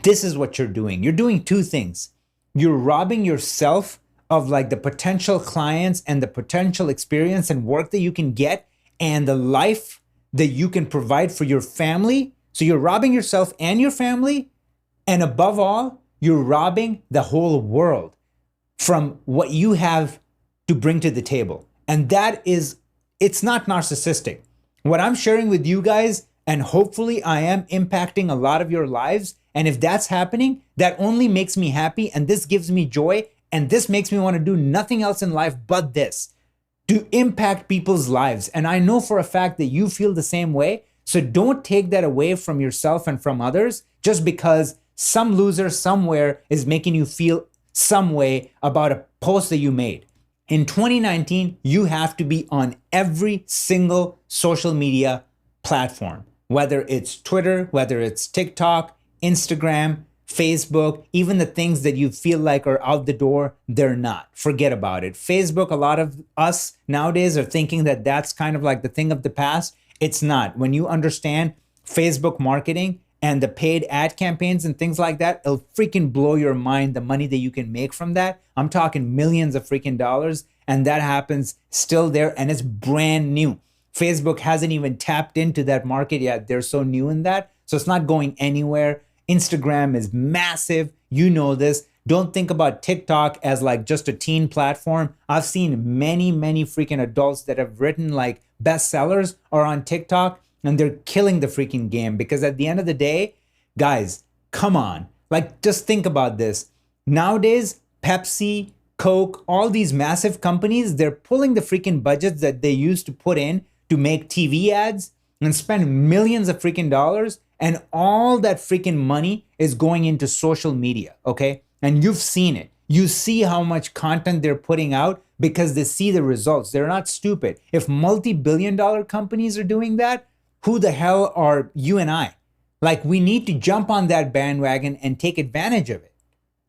This is what you're doing. You're doing two things. You're robbing yourself of like the potential clients and the potential experience and work that you can get and the life that you can provide for your family. So you're robbing yourself and your family. And above all, you're robbing the whole world from what you have to bring to the table. And that is, it's not narcissistic. What I'm sharing with you guys, and hopefully I am impacting a lot of your lives. And if that's happening, that only makes me happy. And this gives me joy. And this makes me want to do nothing else in life but this, to impact people's lives. And I know for a fact that you feel the same way. So don't take that away from yourself and from others just because some loser somewhere is making you feel some way about a post that you made. In 2019, you have to be on every single social media platform, whether it's Twitter, whether it's TikTok, Instagram, Facebook, even the things that you feel like are out the door, they're not. Forget about it. Facebook, a lot of us nowadays are thinking that that's kind of like the thing of the past. It's not. When you understand Facebook marketing and the paid ad campaigns and things like that, it'll freaking blow your mind, the money that you can make from that. I'm talking millions of freaking dollars, and that happens still there, and it's brand new. Facebook hasn't even tapped into that market yet. They're so new in that, so it's not going anywhere. Instagram is massive. You know this. Don't think about TikTok as like just a teen platform. I've seen many freaking adults that have written like bestsellers are on TikTok, and they're killing the freaking game, because at the end of the day, guys, come on. Like, just think about this. Nowadays, Pepsi, Coke, all these massive companies, they're pulling the freaking budgets that they used to put in to make TV ads and spend millions of freaking dollars. And all that freaking money is going into social media, okay? And you've seen it. You see how much content they're putting out because they see the results. They're not stupid. If multi-billion-dollar companies are doing that, who the hell are you and I? Like, we need to jump on that bandwagon and take advantage of it.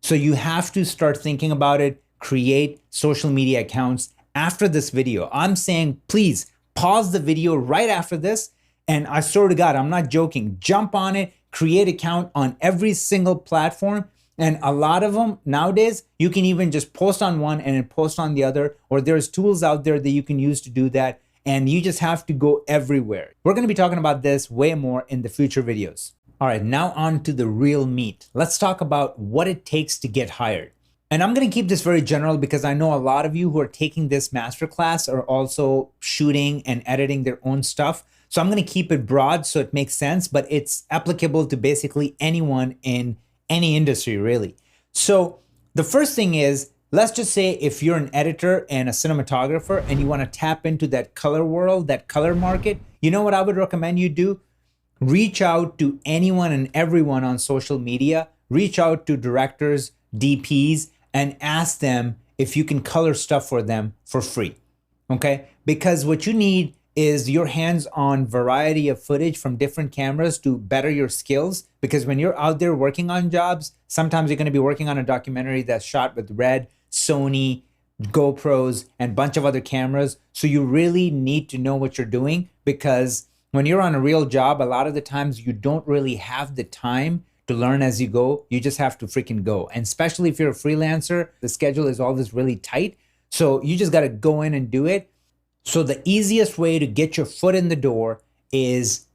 So you have to start thinking about it, create social media accounts after this video. I'm saying, please pause the video right after this. And I swear to God, I'm not joking. Jump on it, create an account on every single platform. And a lot of them nowadays, you can even just post on one and then post on the other, or there's tools out there that you can use to do that. And you just have to go everywhere. We're going to be talking about this way more in the future videos. All right, now on to the real meat. Let's talk about what it takes to get hired. And I'm going to keep this very general because I know a lot of you who are taking this masterclass are also shooting and editing their own stuff. So I'm going to keep it broad so it makes sense, but it's applicable to basically anyone in any industry, really. So the first thing is, let's just say if you're an editor and a cinematographer and you want to tap into that color world, that color market, you know what I would recommend you do? Reach out to anyone and everyone on social media, reach out to directors, DPs, and ask them if you can color stuff for them for free. Okay? Because what you need is your hands-on variety of footage from different cameras to better your skills. Because when you're out there working on jobs, sometimes you're going to be working on a documentary that's shot with Red, Sony, GoPros, and a bunch of other cameras. So you really need to know what you're doing, because when you're on a real job, a lot of the times you don't really have the time to learn as you go. You just have to freaking go. And especially if you're a freelancer, the schedule is always really tight. So you just got to go in and do it. So the easiest way to get your foot in the door is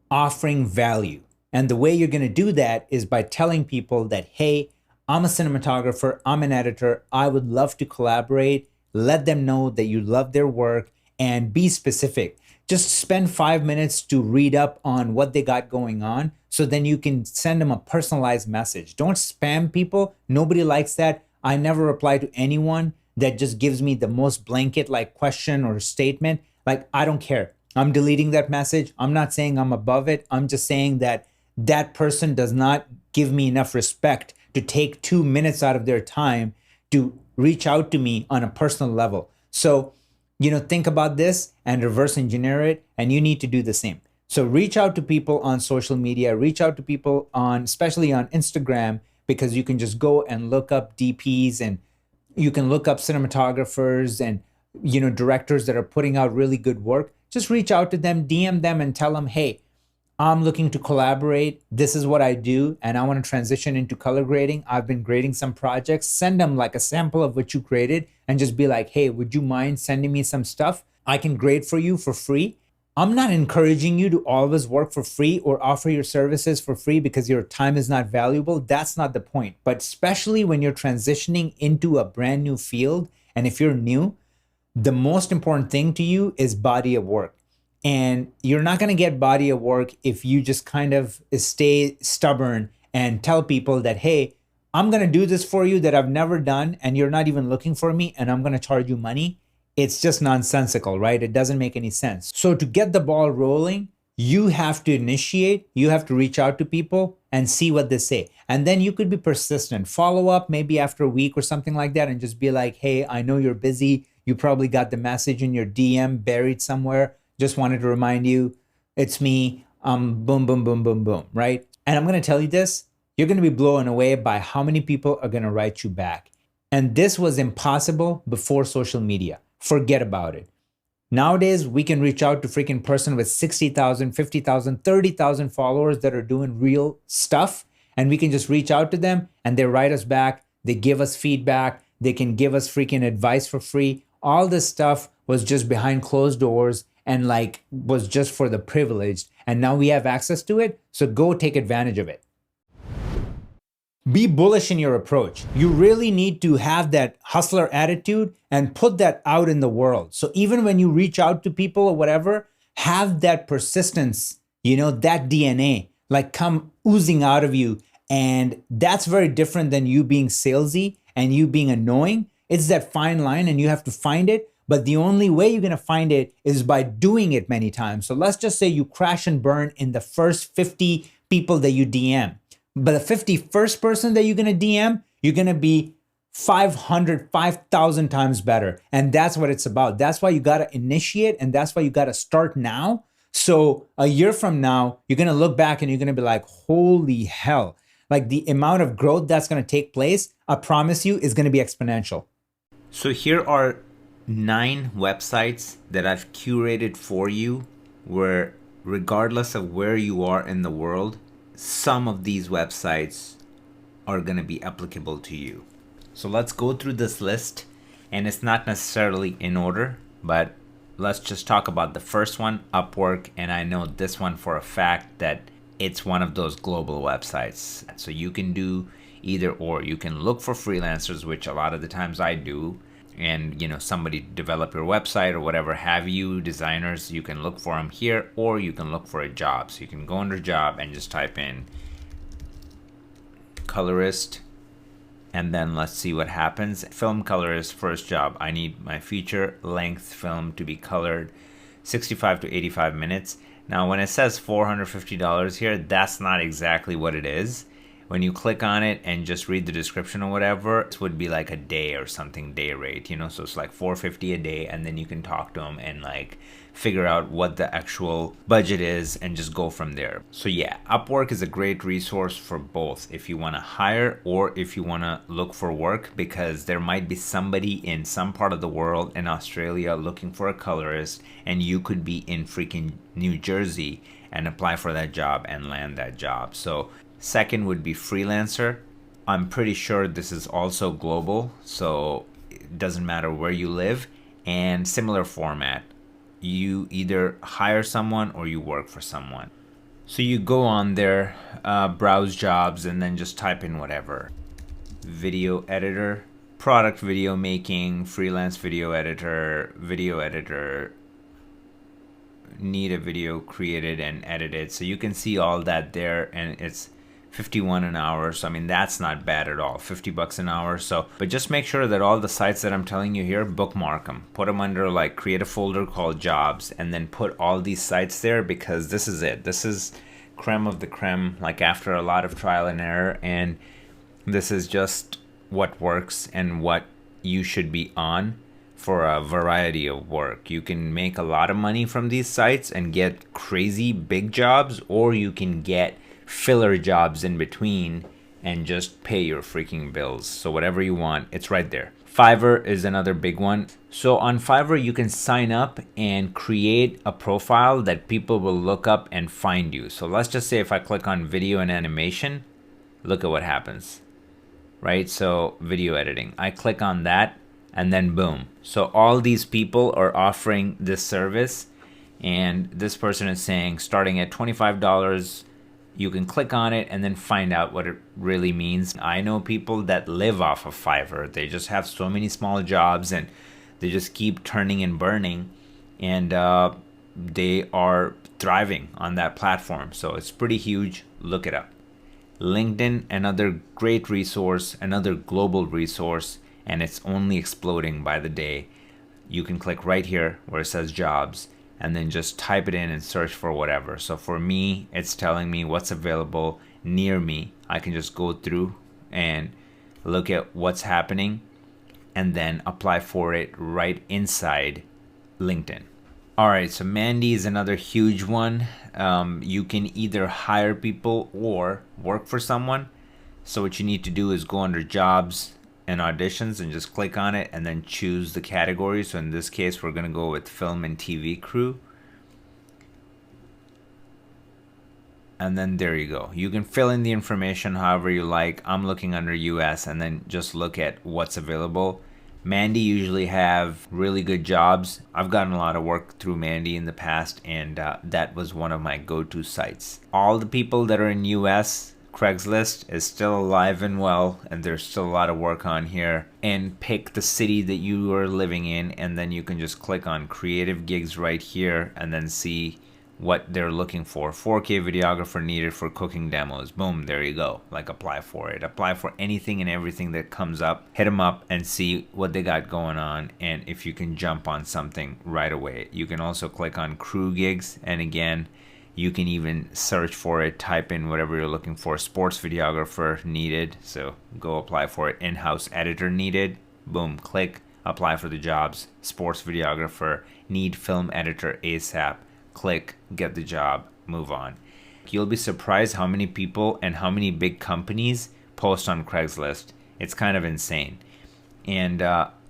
offering value. And the way you're going to do that is by telling people that, hey, I'm a cinematographer, I'm an editor, I would love to collaborate. Let them know that you love their work and be specific. Just spend 5 minutes to read up on what they got going on, so then you can send them a personalized message. Don't spam people. Nobody likes that. I never reply to anyone that just gives me the most blanket like question or statement. Like, I don't care. I'm deleting that message. I'm not saying I'm above it. I'm just saying that that person does not give me enough respect to take 2 minutes out of their time to reach out to me on a personal level. So, think about this and reverse engineer it, and you need to do the same. So reach out to people on social media, reach out to people especially on Instagram, because you can just go and look up DPs, and you can look up cinematographers and, directors that are putting out really good work. Just reach out to them, DM them, and tell them, hey, I'm looking to collaborate. This is what I do, and I want to transition into color grading. I've been grading some projects. Send them like a sample of what you graded and just be like, hey, would you mind sending me some stuff? I can grade for you for free. I'm not encouraging you to always work for free or offer your services for free because your time is not valuable. That's not the point. But especially when you're transitioning into a brand new field, and if you're new, the most important thing to you is body of work. And you're not going to get body of work if you just kind of stay stubborn and tell people that, hey, I'm going to do this for you that I've never done, and you're not even looking for me, and I'm going to charge you money. It's just nonsensical, right? It doesn't make any sense. So to get the ball rolling, you have to initiate, you have to reach out to people and see what they say. And then you could be persistent. Follow up maybe after a week or something like that, and just be like, hey, I know you're busy. You probably got the message in your DM buried somewhere. Just wanted to remind you, it's me. Boom, boom, boom, boom, boom, right? And I'm going to tell you this, you're going to be blown away by how many people are going to write you back. And this was impossible before social media. Forget about it. Nowadays, we can reach out to freaking person with 60,000, 50,000, 30,000 followers that are doing real stuff. And we can just reach out to them and they write us back. They give us feedback. They can give us freaking advice for free. All this stuff was just behind closed doors and was just for the privileged. And now we have access to it. So go take advantage of it. Be bullish in your approach. You really need to have that hustler attitude and put that out in the world. So even when you reach out to people or whatever, have that persistence, that DNA, come oozing out of you. And that's very different than you being salesy and you being annoying. It's that fine line and you have to find it. But the only way you're going to find it is by doing it many times. So let's just say you crash and burn in the first 50 people that you DM. But the 51st person that you're going to DM, you're going to be 500, 5,000 times better. And that's what it's about. That's why you got to initiate, and that's why you got to start now. So a year from now, you're going to look back and you're going to be like, holy hell. The amount of growth that's going to take place, I promise you, is going to be exponential. So here are 9 websites that I've curated for you where, regardless of where you are in the world, some of these websites are going to be applicable to you. So let's go through this list, and it's not necessarily in order, but let's just talk about the first one, Upwork. And I know this one for a fact that it's one of those global websites. So you can do either or. You can look for freelancers, which a lot of the times I do, and somebody develop your website or whatever have you, designers, you can look for them here, or you can look for a job. So you can go under job and just type in colorist, and then let's see what happens. Film colorist, first job. I need my feature length film to be colored 65 to 85 minutes. Now when it says $450 here, that's not exactly what it is. When you click on it and just read the description or whatever, it would be like a day or something, day rate, so it's like $450 a day, and then you can talk to them and like figure out what the actual budget is and just go from there. So yeah, Upwork is a great resource for both if you want to hire or if you want to look for work, because there might be somebody in some part of the world in Australia looking for a colorist, and you could be in freaking New Jersey and apply for that job and land that job. So second would be Freelancer. I'm pretty sure this is also global, so it doesn't matter where you live, and similar format. You either hire someone or you work for someone. So you go on there, browse jobs, and then just type in whatever. Video editor, product video making, freelance video editor, need a video created and edited. So you can see all that there, and it's 51 an hour. So I mean, that's not bad at all. $50 an hour. So, but just make sure that all the sites that I'm telling you here, bookmark them, put them under, like, create a folder called jobs, and then put all these sites there, because this is it. This is creme of the creme, like after a lot of trial and error, and this is just what works and what you should be on for a variety of work. You can make a lot of money from these sites and get crazy big jobs, or you can get filler jobs in between and just pay your freaking bills. So whatever you want, it's right there. Fiverr is another big one. So on Fiverr, you can sign up and create a profile that people will look up and find you. So let's just say if I click on video and animation, look at what happens, right? So video editing, I click on that, and then boom. So all these people are offering this service, and this person is saying starting at $25. You can click on it and then find out what it really means. I know people that live off of Fiverr. They just have so many small jobs, and they just keep turning and burning, and they are thriving on that platform. So it's pretty huge. Look it up. LinkedIn, another great resource, another global resource, and it's only exploding by the day. You can click right here where it says jobs, and then just type it in and search for whatever. So for me, it's telling me what's available near me. I can just go through and look at what's happening and then apply for it right inside LinkedIn. All right, so Mandy is another huge one. You can either hire people or work for someone. So what you need to do is go under jobs and auditions and just click on it and then choose the category. So in this case, we're going to go with film and TV crew. And then there you go. You can fill in the information however you like. I'm looking under US, and then just look at what's available. Mandy usually have really good jobs. I've gotten a lot of work through Mandy in the past, and that was one of my go-to sites. All the people that are in US, Craigslist is still alive and well, and there's still a lot of work on here. And pick the city that you are living in, and then you can just click on creative gigs right here and then see what they're looking for. 4K videographer needed for cooking demos. Boom, there you go. Like, apply for it. Apply for anything and everything that comes up. Hit them up and see what they got going on, and if you can jump on something right away. You can also click on crew gigs, and again, you can even search for it, type in whatever you're looking for. Sports videographer needed, so go apply for it. In-house editor needed, boom, click, apply for the jobs. Sports videographer, need film editor ASAP, click, get the job, move on. You'll be surprised how many people and how many big companies post on Craigslist. It's kind of insane. And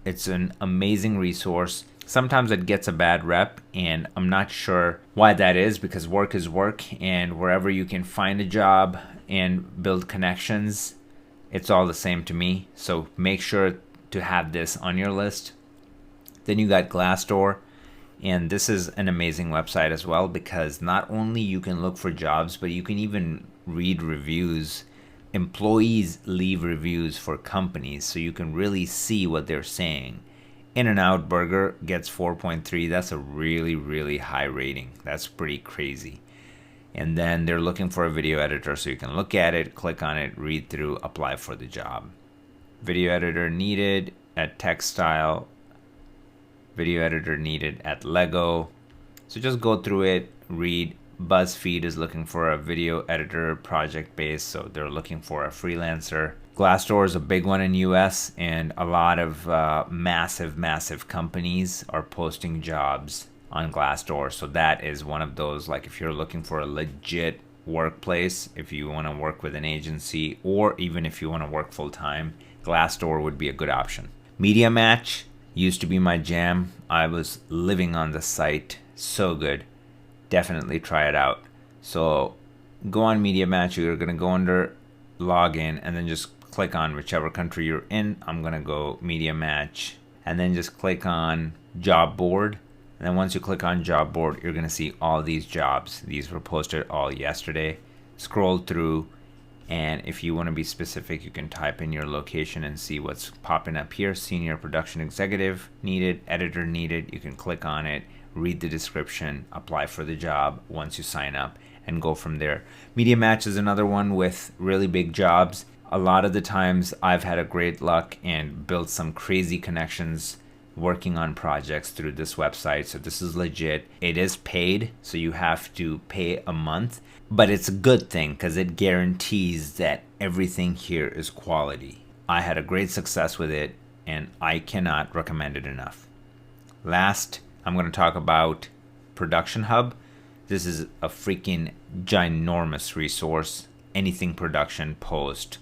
it's an amazing resource. Sometimes it gets a bad rep, and I'm not sure why that is, because work is work, and wherever you can find a job and build connections, it's all the same to me. So make sure to have this on your list. Then you got Glassdoor, and this is an amazing website as well, because not only you can look for jobs, but you can even read reviews employees leave reviews for companies so you can really see what they're saying. In-N-Out Burger gets 4.3. That's a really, really high rating. That's pretty crazy. And then they're looking for a video editor, so you can look at it, click on it, read through, apply for the job. Video editor needed at Textile. Video editor needed at Lego. So just go through it, read. BuzzFeed is looking for a video editor project base, so they're looking for a freelancer. Glassdoor is a big one in US, and a lot of massive companies are posting jobs on Glassdoor. So that is one of those, like if you're looking for a legit workplace, if you want to work with an agency, or even if you want to work full time, Glassdoor would be a good option. Media Match used to be my jam. I was living on the site. So good. Definitely try it out. So go on Media Match. You're going to go under login and then just click on whichever country you're in. I'm going to go Media Match and then just click on Job Board. And then once you click on Job Board, you're going to see all these jobs. These were posted all yesterday. Scroll through, and if you want to be specific, you can type in your location and see what's popping up here. Senior production executive needed, editor needed. You can click on it, read the description, apply for the job once you sign up, and go from there. Media Match is another one with really big jobs. A lot of the times I've had a great luck and built some crazy connections working on projects through this website. So this is legit. It is paid, so you have to pay a month, but it's a good thing because it guarantees that everything here is quality. I had a great success with it, and I cannot recommend it enough. Last, I'm going to talk about Production Hub. This is a freaking ginormous resource. Anything production, post,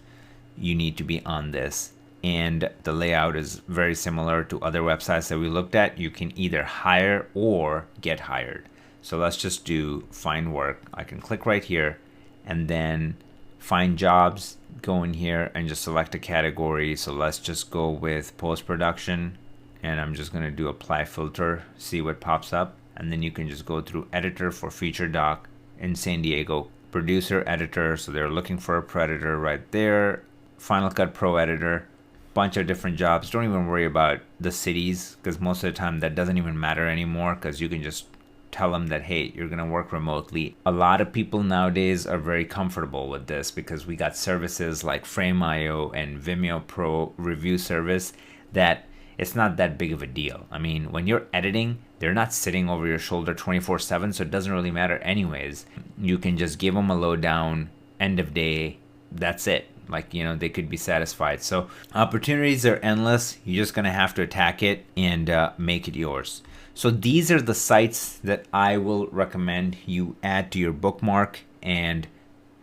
you need to be on this. And the layout is very similar to other websites that we looked at. You can either hire or get hired. So let's just do find work. I can click right here and then find jobs, go in here and just select a category. So let's just go with post-production, and I'm just going to do apply filter, see what pops up. And then you can just go through editor for feature doc in San Diego, producer editor. So they're looking for a predator right there. Final Cut Pro editor, bunch of different jobs. Don't even worry about the cities, because most of the time that doesn't even matter anymore, because you can just tell them that, hey, you're going to work remotely. A lot of people nowadays are very comfortable with this because we got services like Frame.io and Vimeo Pro review service that it's not that big of a deal. I mean, when you're editing, they're not sitting over your shoulder 24/7, so it doesn't really matter anyways. You can just give them a lowdown, end of day, that's it. Like, you know, they could be satisfied. So opportunities are endless. You're just going to have to attack it and make it yours. So these are the sites that I will recommend you add to your bookmark and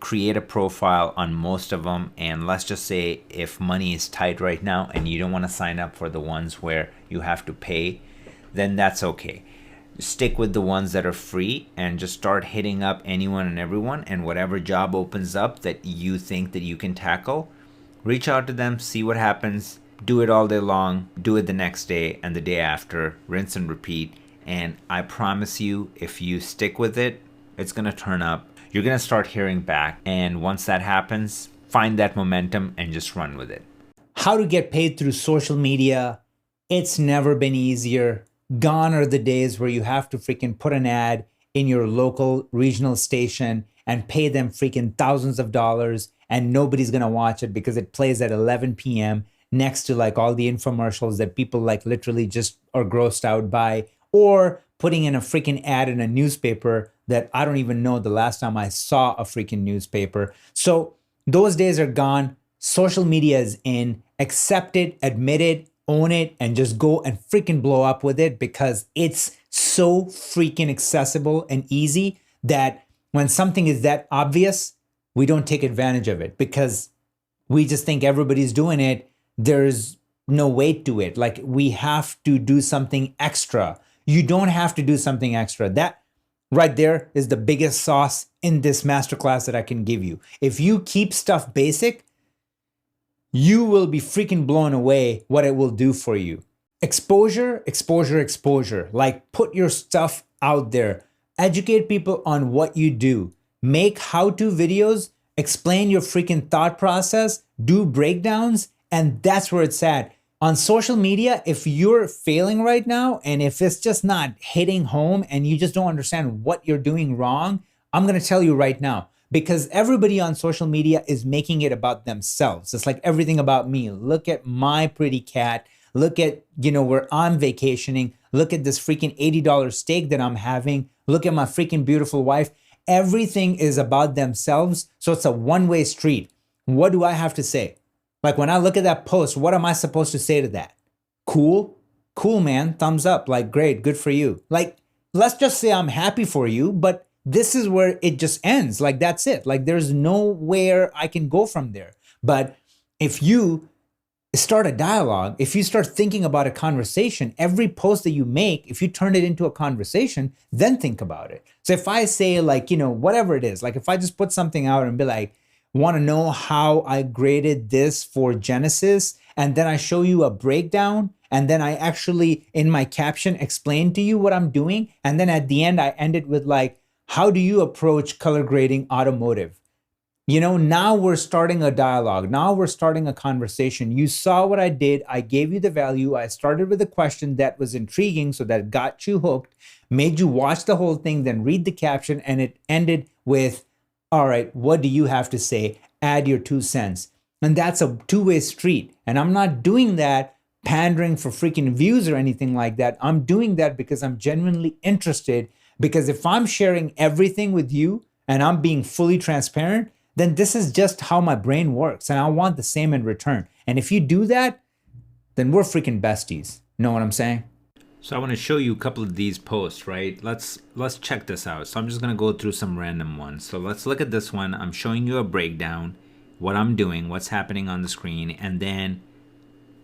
create a profile on most of them. And let's just say if money is tight right now and you don't want to sign up for the ones where you have to pay, then that's okay. Stick with the ones that are free and just start hitting up anyone and everyone, and whatever job opens up that you think that you can tackle, reach out to them, see what happens, do it all day long, do it the next day and the day after, rinse and repeat. And I promise you, if you stick with it, it's going to turn up. You're going to start hearing back. And once that happens, find that momentum and just run with it. How to get paid through social media. It's never been easier. Gone are the days where you have to freaking put an ad in your local regional station and pay them freaking thousands of dollars, and nobody's going to watch it because it plays at 11 p.m. next to like all the infomercials that people like literally just are grossed out by, or putting in a freaking ad in a newspaper that I don't even know the last time I saw a freaking newspaper. So those days are gone. Social media is in. Accept it, admit it, own it, and just go and freaking blow up with it, because it's so freaking accessible and easy that when something is that obvious, we don't take advantage of it because we just think everybody's doing it. There's no weight to it. Like, we have to do something extra. You don't have to do something extra. That right there is the biggest sauce in this masterclass that I can give you. If you keep stuff basic, you will be freaking blown away what it will do for you. Exposure, exposure, exposure. Like, put your stuff out there. Educate people on what you do. Make how-to videos explain your freaking thought process, do breakdowns, and that's where it's at. On social media, if you're failing right now and if it's just not hitting home and you just don't understand what you're doing wrong, I'm going to tell you right now, because everybody on social media is making it about themselves. It's like everything about me. Look at my pretty cat. Look at, where I'm vacationing. Look at this freaking $80 steak that I'm having. Look at my freaking beautiful wife. Everything is about themselves. So it's a one-way street. What do I have to say? Like when I look at that post, what am I supposed to say to that? Cool, man, thumbs up, like great, good for you. Like, let's just say I'm happy for you, but this is where it just ends. Like, that's it. Like, there's nowhere I can go from there. But if you start a dialogue, if you start thinking about a conversation, every post that you make, if you turn it into a conversation, then think about it. So if I say like, whatever it is, like if I just put something out and be like, want to know how I graded this for Genesis, and then I show you a breakdown, and then I actually in my caption explain to you what I'm doing, and then at the end I end it with like, how do you approach color grading automotive? Now we're starting a dialogue. Now we're starting a conversation. You saw what I did. I gave you the value. I started with a question that was intriguing, so that got you hooked, made you watch the whole thing, then read the caption, and it ended with, all right, what do you have to say? Add your 2 cents. And that's a two-way street. And I'm not doing that pandering for freaking views or anything like that. I'm doing that because I'm genuinely interested. Because if I'm sharing everything with you and I'm being fully transparent, then this is just how my brain works. And I want the same in return. And if you do that, then we're freaking besties. Know what I'm saying? So I want to show you a couple of these posts, right? Let's check this out. So I'm just going to go through some random ones. So let's look at this one. I'm showing you a breakdown, what I'm doing, what's happening on the screen, and then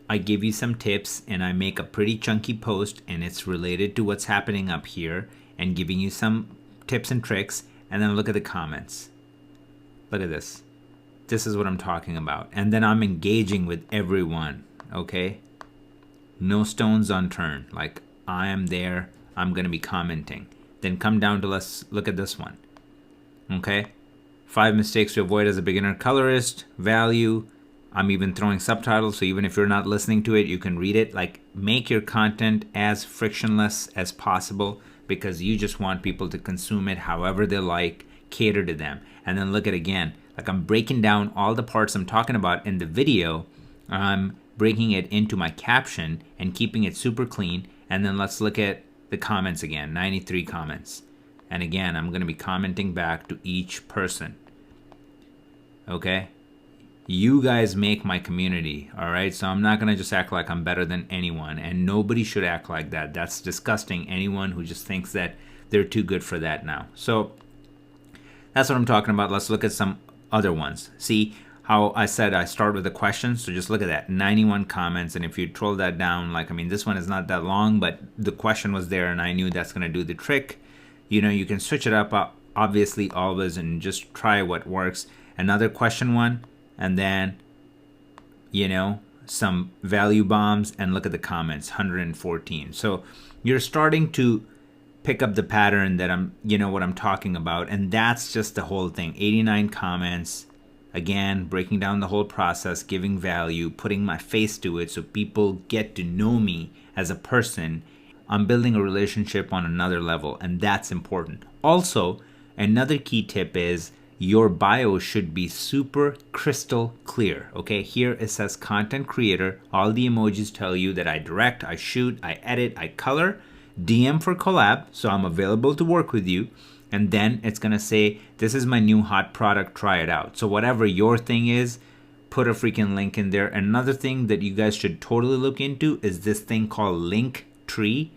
I give you some tips and I make a pretty chunky post and it's related to what's happening up here and giving you some tips and tricks, and then look at the comments. Look at this. This is what I'm talking about. And then I'm engaging with everyone, okay? No stones unturned. Like, I am there. I'm going to be commenting. Then come down to, let's look at this one. Okay? 5 mistakes to avoid as a beginner colorist. Value. I'm even throwing subtitles, so even if you're not listening to it, you can read it. Like, make your content as frictionless as possible because you just want people to consume it however they like. Cater to them. And then look at again. Like, I'm breaking down all the parts I'm talking about in the video. I'm breaking it into my caption and keeping it super clean. And then let's look at the comments again. 93 comments. And again, I'm going to be commenting back to each person. Okay? You guys make my community, all right? So I'm not going to just act like I'm better than anyone. And nobody should act like that. That's disgusting. Anyone who just thinks that they're too good for that now. So that's what I'm talking about. Let's look at some other ones. See how I said I start with a question? So just look at that, 91 comments. And if you troll that down, like, I mean, this one is not that long, but the question was there and I knew that's going to do the trick. You can switch it up, obviously, always, and just try what works. Another question one, and then, some value bombs, and look at the comments, 114. So you're starting to pick up the pattern that what I'm talking about. And that's just the whole thing. 89 comments. Again, breaking down the whole process, giving value, putting my face to it so people get to know me as a person. I'm building a relationship on another level, and that's important. Also, another key tip is your bio should be super crystal clear. Okay, here it says content creator. All the emojis tell you that I direct, I shoot, I edit, I color. DM for collab, so I'm available to work with you. And then it's going to say, this is my new hot product, try it out. So whatever your thing is, put a freaking link in there. Another thing that you guys should totally look into is this thing called Linktree.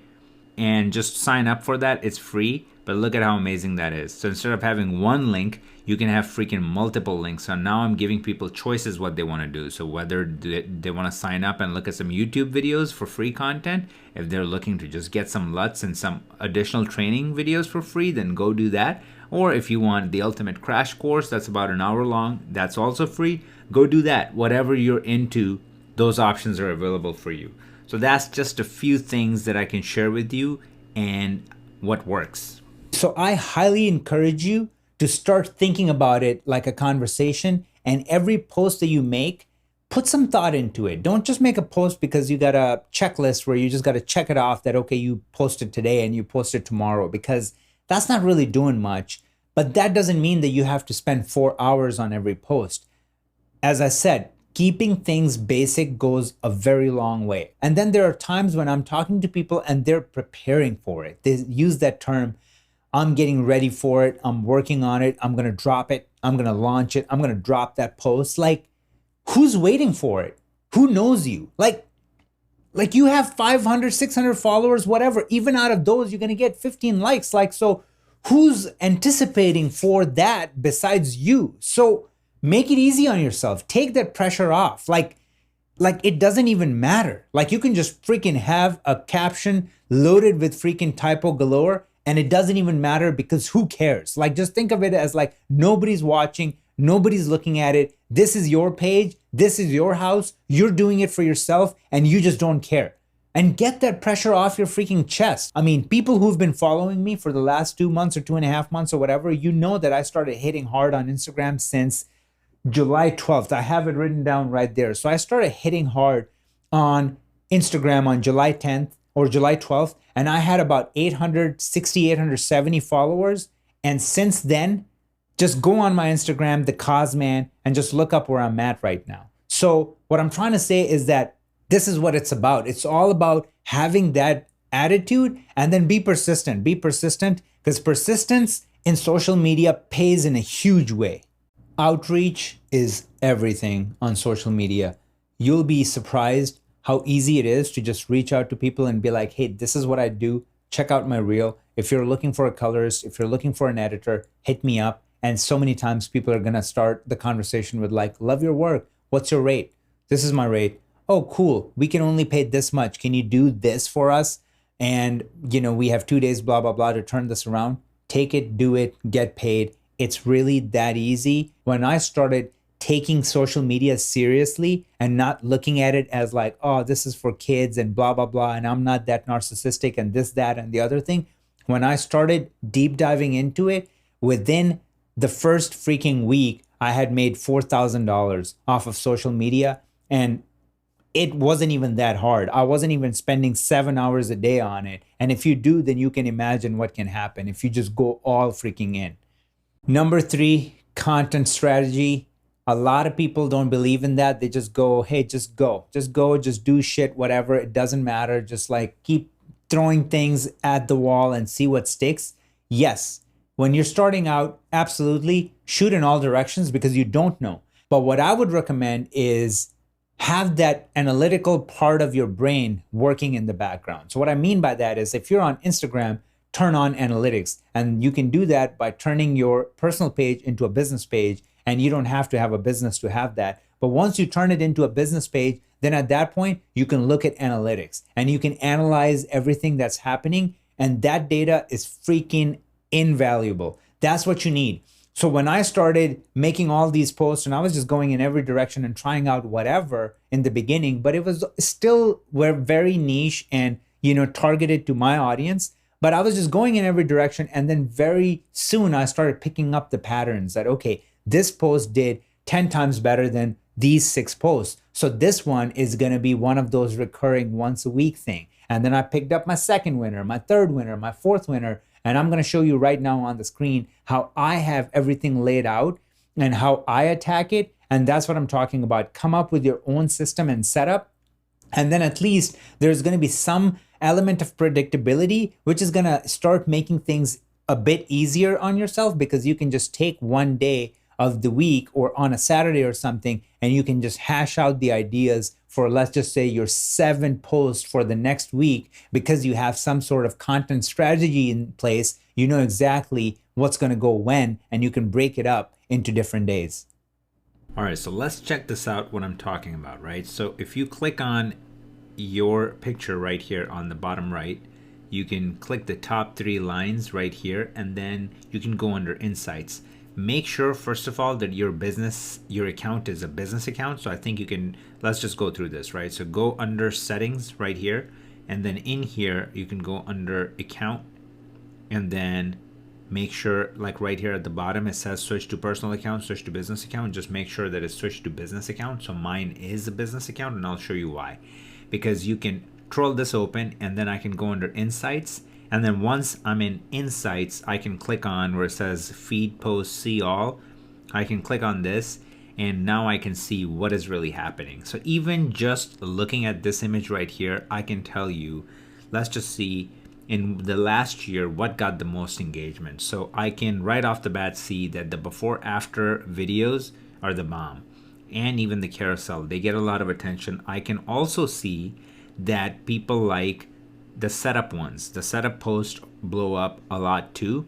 And just sign up for that. It's free. But look at how amazing that is. So instead of having one link, you can have freaking multiple links. So now I'm giving people choices what they want to do. So whether they want to sign up and look at some YouTube videos for free content, if they're looking to just get some LUTs and some additional training videos for free, then go do that. Or if you want the ultimate crash course, that's about an hour long, that's also free, go do that. Whatever you're into, those options are available for you. So that's just a few things that I can share with you and what works. So I highly encourage you to start thinking about it like a conversation. And every post that you make, put some thought into it. Don't just make a post because you got a checklist where you just got to check it off that, okay, you posted today and you posted tomorrow, because that's not really doing much. But that doesn't mean that you have to spend 4 hours on every post. As I said, keeping things basic goes a very long way. And then there are times when I'm talking to people and they're preparing for it. They use that term, I'm getting ready for it, I'm working on it, I'm going to drop it, I'm going to launch it, I'm going to drop that post. Like, who's waiting for it? Who knows you? Like you have 500, 600 followers, whatever. Even out of those, you're going to get 15 likes. Like, so who's anticipating for that besides you? So make it easy on yourself. Take that pressure off. Like it doesn't even matter. Like, you can just freaking have a caption loaded with freaking typo galore and it doesn't even matter, because who cares? Like, just think of it as like nobody's watching, nobody's looking at it. This is your page. This is your house. You're doing it for yourself and you just don't care. And get that pressure off your freaking chest. I mean, people who've been following me for the last 2 months or 2.5 months or whatever, you know that I started hitting hard on Instagram since July 12th. I have it written down right there. So I started hitting hard on Instagram on July 10th or July 12th, and I had about 860, 870 followers. And since then, just go on my Instagram, the Cosman, and just look up where I'm at right now. So what I'm trying to say is that this is what it's about. It's all about having that attitude and then be persistent. Be persistent, because persistence in social media pays in a huge way. Outreach is everything on social media. You'll be surprised how easy it is to just reach out to people and be like, hey, this is what I do. Check out my reel. If you're looking for a colorist, if you're looking for an editor, hit me up. And so many times people are going to start the conversation with like, love your work. What's your rate? This is my rate. Oh, cool. We can only pay this much. Can you do this for us? And, we have 2 days, blah, blah, blah, to turn this around. Take it, do it, get paid. It's really that easy. When I started taking social media seriously and not looking at it as like, oh, this is for kids and blah, blah, blah, and I'm not that narcissistic and this, that, and the other thing. When I started deep diving into it, within the first freaking week, I had made $4,000 off of social media, and it wasn't even that hard. I wasn't even spending 7 hours a day on it. And if you do, then you can imagine what can happen if you just go all freaking in. Number 3, content strategy. A lot of people don't believe in that. They just go, hey, just go, just do shit, whatever. It doesn't matter. Just like keep throwing things at the wall and see what sticks. Yes, when you're starting out, absolutely shoot in all directions because you don't know. But what I would recommend is have that analytical part of your brain working in the background. So what I mean by that is, if you're on Instagram, turn on analytics. And you can do that by turning your personal page into a business page. And you don't have to have a business to have that. But once you turn it into a business page, then at that point, you can look at analytics and you can analyze everything that's happening. And that data is freaking invaluable. That's what you need. So when I started making all these posts, and I was just going in every direction and trying out whatever in the beginning, but it was still were very niche and, targeted to my audience. But I was just going in every direction. And then very soon I started picking up the patterns that, okay, this post did 10 times better than these 6 posts. So this one is going to be one of those recurring once a week thing. And then I picked up my second winner, my third winner, my fourth winner. And I'm going to show you right now on the screen how I have everything laid out and how I attack it. And that's what I'm talking about. Come up with your own system and setup. And then at least there's going to be some element of predictability, which is going to start making things a bit easier on yourself, because you can just take one day of the week or on a Saturday or something, and you can just hash out the ideas for, let's just say, your 7 posts for the next week. Because you have some sort of content strategy in place, you know exactly what's going to go when, and you can break it up into different days. All right, so let's check this out, what I'm talking about, right? So if you click on your picture right here on the bottom right, you can click the top 3 lines right here, and then you can go under Insights. Make sure, first of all, that your account is a business account. So I think you can, let's just go through this, right? So go under Settings right here, and then in here, you can go under Account, and then make sure, like right here at the bottom, it says switch to personal account, switch to business account. Just make sure that it's switched to business account. So mine is a business account, and I'll show you why. Because you can troll this open, and then I can go under insights. And then once I'm in insights, I can click on where it says feed post see all. I can click on this, and now I can see what is really happening. So even just looking at this image right here, I can tell you, let's just see in the last year what got the most engagement. So I can right off the bat see that the before after videos are the bomb, and even the carousel, they get a lot of attention. I can also see that people like the setup ones. The setup posts blow up a lot too.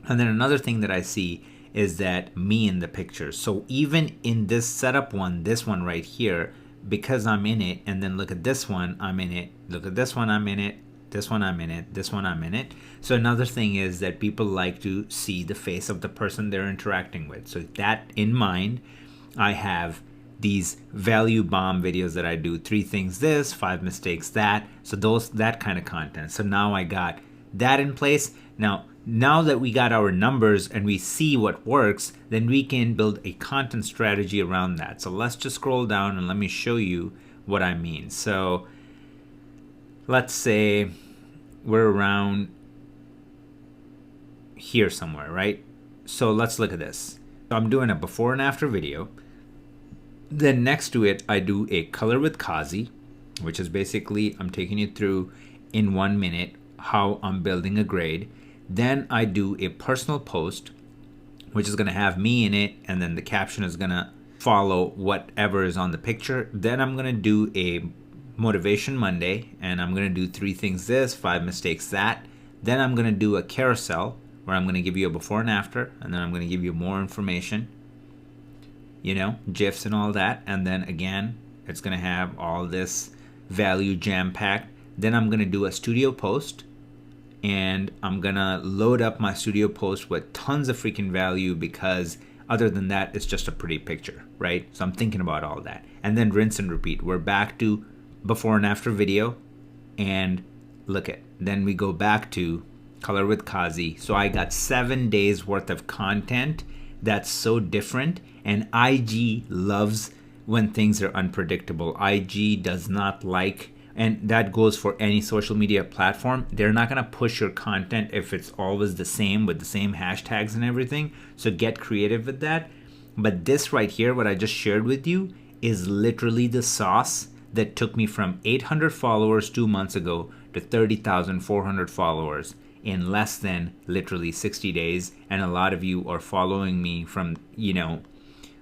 And then another thing that I see is that me in the picture. So even in this setup one, this one right here, because I'm in it, and then look at this one, I'm in it, look at this one, I'm in it, this one I'm in it, this one I'm in it. So another thing is that people like to see the face of the person they're interacting with. So that in mind, I have these value bomb videos that I do, 3 things this, 5 mistakes that. So that kind of content. So now I got that in place. Now that we got our numbers and we see what works, then we can build a content strategy around that. So let's just scroll down and let me show you what I mean. So let's say we're around here somewhere, right? So let's look at this. So I'm doing a before and after video. Then next to it, I do a color with Kazi, which is basically I'm taking you through in 1 minute how I'm building a grade. Then I do a personal post, which is going to have me in it, and then the caption is going to follow whatever is on the picture. Then I'm going to do a Motivation Monday, and I'm going to do 3 things this, 5 mistakes that. Then I'm going to do a carousel where I'm going to give you a before and after, and then I'm going to give you more information, GIFs and all that. And then again, it's going to have all this value jam-packed. Then I'm going to do a studio post, and I'm going to load up my studio post with tons of freaking value, because other than that, it's just a pretty picture, right? So I'm thinking about all that. And then rinse and repeat. We're back to before and after video, and look at, then we go back to color with Kazi. So I got 7 days worth of content that's so different. And IG loves when things are unpredictable. IG does not like, and that goes for any social media platform, they're not going to push your content if it's always the same with the same hashtags and everything. So get creative with that. But this right here, what I just shared with you, is literally the sauce that took me from 800 followers 2 months ago to 30,400 followers in less than literally 60 days. And a lot of you are following me from, a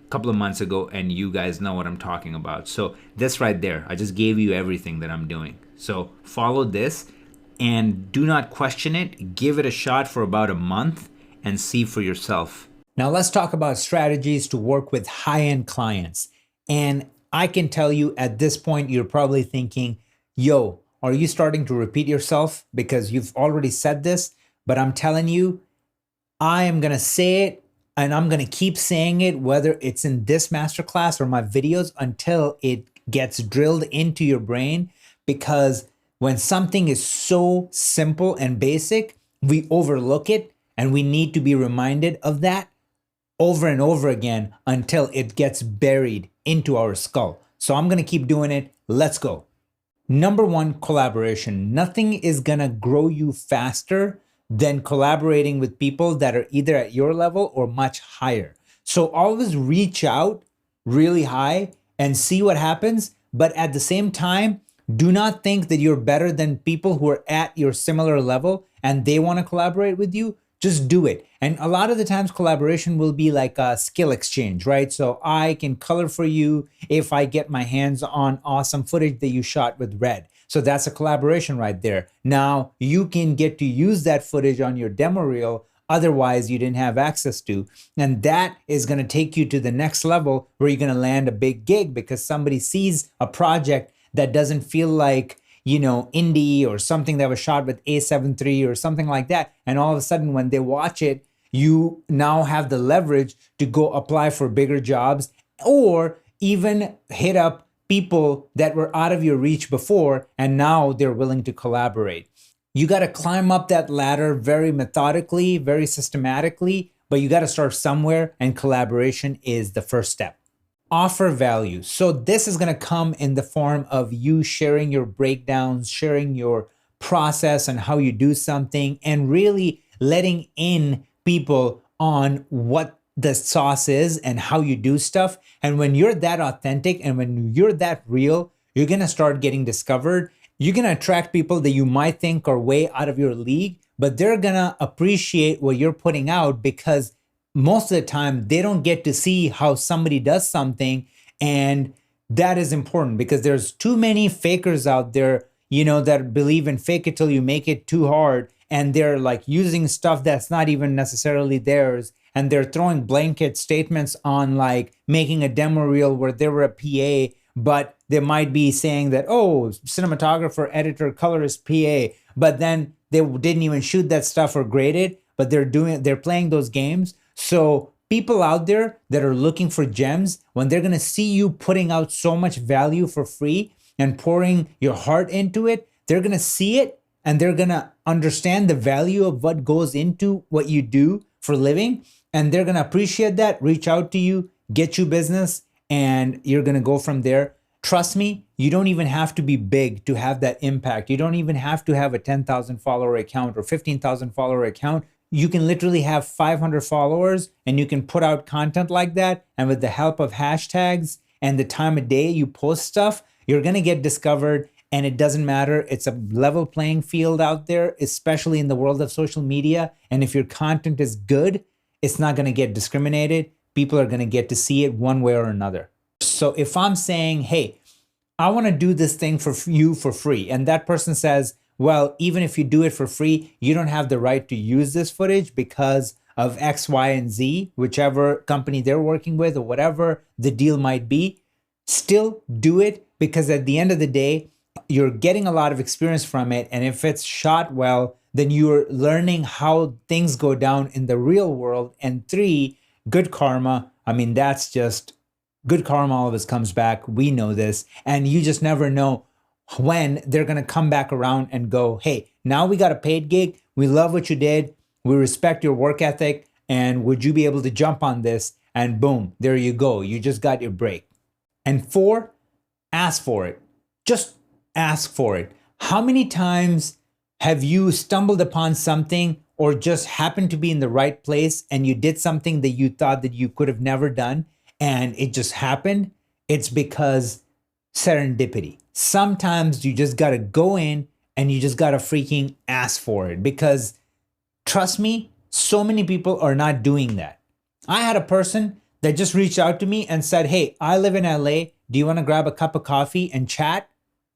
couple of months ago, and you guys know what I'm talking about. So this right there, I just gave you everything that I'm doing. So follow this and do not question it. Give it a shot for about a month and see for yourself. Now let's talk about strategies to work with high-end clients. And I can tell you at this point, you're probably thinking, yo, are you starting to repeat yourself? Because you've already said this, but I'm telling you, I am going to say it, and I'm going to keep saying it, whether it's in this masterclass or my videos, until it gets drilled into your brain. Because when something is so simple and basic, we overlook it, and we need to be reminded of that over and over again until it gets buried into our skull. So I'm going to keep doing it. Let's go. Number 1, collaboration. Nothing is going to grow you faster than collaborating with people that are either at your level or much higher. So always reach out really high and see what happens. But at the same time, do not think that you're better than people who are at your similar level and they want to collaborate with you. Just do it. And a lot of the times collaboration will be like a skill exchange, right? So I can color for you if I get my hands on awesome footage that you shot with red. So that's a collaboration right there. Now you can get to use that footage on your demo reel, otherwise you didn't have access to. And that is going to take you to the next level where you're going to land a big gig, because somebody sees a project that doesn't feel like, indie or something that was shot with A7 III or something like that. And all of a sudden when they watch it, you now have the leverage to go apply for bigger jobs, or even hit up people that were out of your reach before, and now they're willing to collaborate. You got to climb up that ladder very methodically, very systematically, but you got to start somewhere, and collaboration is the first step. Offer value. So this is going to come in the form of you sharing your breakdowns, sharing your process and how you do something, and really letting in people on what the sauce is and how you do stuff. And when you're that authentic and when you're that real, you're going to start getting discovered. You're going to attract people that you might think are way out of your league, but they're going to appreciate what you're putting out, because most of the time they don't get to see how somebody does something. And that is important, because there's too many fakers out there, that believe in fake it till you make it too hard. And they're like using stuff that's not even necessarily theirs. And they're throwing blanket statements on, like making a demo reel where they were a PA, but they might be saying that, oh, cinematographer, editor, colorist, PA, but then they didn't even shoot that stuff or grade it, but they're playing those games. So people out there that are looking for gems, when they're going to see you putting out so much value for free and pouring your heart into it, they're going to see it and they're going to understand the value of what goes into what you do for a living. And they're going to appreciate that, reach out to you, get you business, and you're going to go from there. Trust me, you don't even have to be big to have that impact. You don't even have to have a 10,000 follower account or 15,000 follower account. You can literally have 500 followers and you can put out content like that. And with the help of hashtags and the time of day you post stuff, you're going to get discovered. And it doesn't matter. It's a level playing field out there, especially in the world of social media. And if your content is good, it's not going to get discriminated. People are going to get to see it one way or another. So if I'm saying, hey, I want to do this thing for you for free, and that person says, well, even if you do it for free, you don't have the right to use this footage because of X, Y, and Z, whichever company they're working with or whatever the deal might be, still do it, because at the end of the day, you're getting a lot of experience from it. And if it's shot well, then you're learning how things go down in the real world. And 3, good karma. I mean, that's just good karma always comes back. We know this. And you just never know when they're going to come back around and go, hey, now we got a paid gig. We love what you did. We respect your work ethic. And would you be able to jump on this? And boom, there you go. You just got your break. And 4, ask for it. Just ask for it. How many times have you stumbled upon something or just happened to be in the right place and you did something that you thought that you could have never done and it just happened? It's because serendipity. Sometimes you just got to go in and you just got to freaking ask for it, because trust me, so many people are not doing that. I had a person that just reached out to me and said, hey, I live in LA. Do you want to grab a cup of coffee and chat?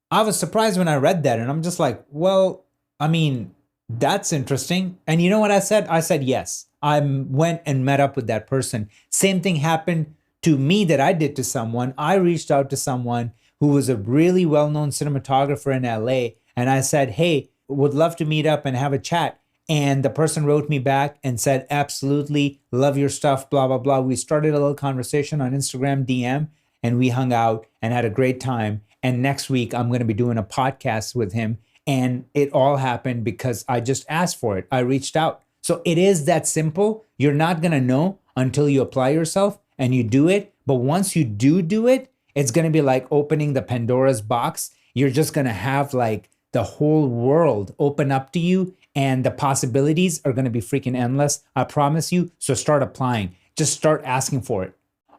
I was surprised when I read that, and I'm just like, well, I mean, that's interesting. And you know what I said? I said yes. I went and met up with that person. Same thing happened to me that I did to someone. I reached out to someone who was a really well-known cinematographer in LA, and I said, hey, would love to meet up and have a chat. And the person wrote me back and said, absolutely, love your stuff, blah, blah, blah. We started a little conversation on Instagram DM, and we hung out and had a great time. And next week, I'm going to be doing a podcast with him. And it all happened because I just asked for it. I reached out. So it is that simple. You're not going to know until you apply yourself and you do it. But once you do it, it's going to be like opening the Pandora's box. You're just going to have like the whole world open up to you, and the possibilities are going to be freaking endless. I promise you. So start applying. Just start asking for it.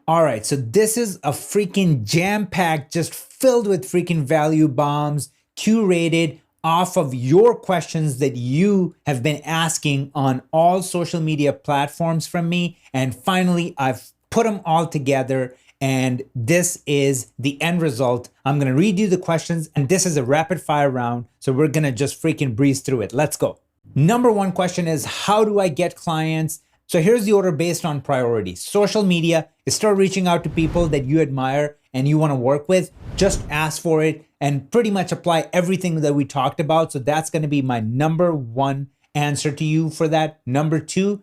All right, so this is a freaking jam-packed, just filled with freaking value bombs, curated off of your questions that you have been asking on all social media platforms from me. And finally, I've put them all together, and this is the end result. I'm gonna read you the questions, and this is a rapid fire round, so we're gonna just freaking breeze through it. Let's go. Number 1 question is, how do I get clients? So here's the order based on priority. Social media is start reaching out to people that you admire and you want to work with. Just ask for it and pretty much apply everything that we talked about. So that's going to be my number 1 answer to you for that. Number 2,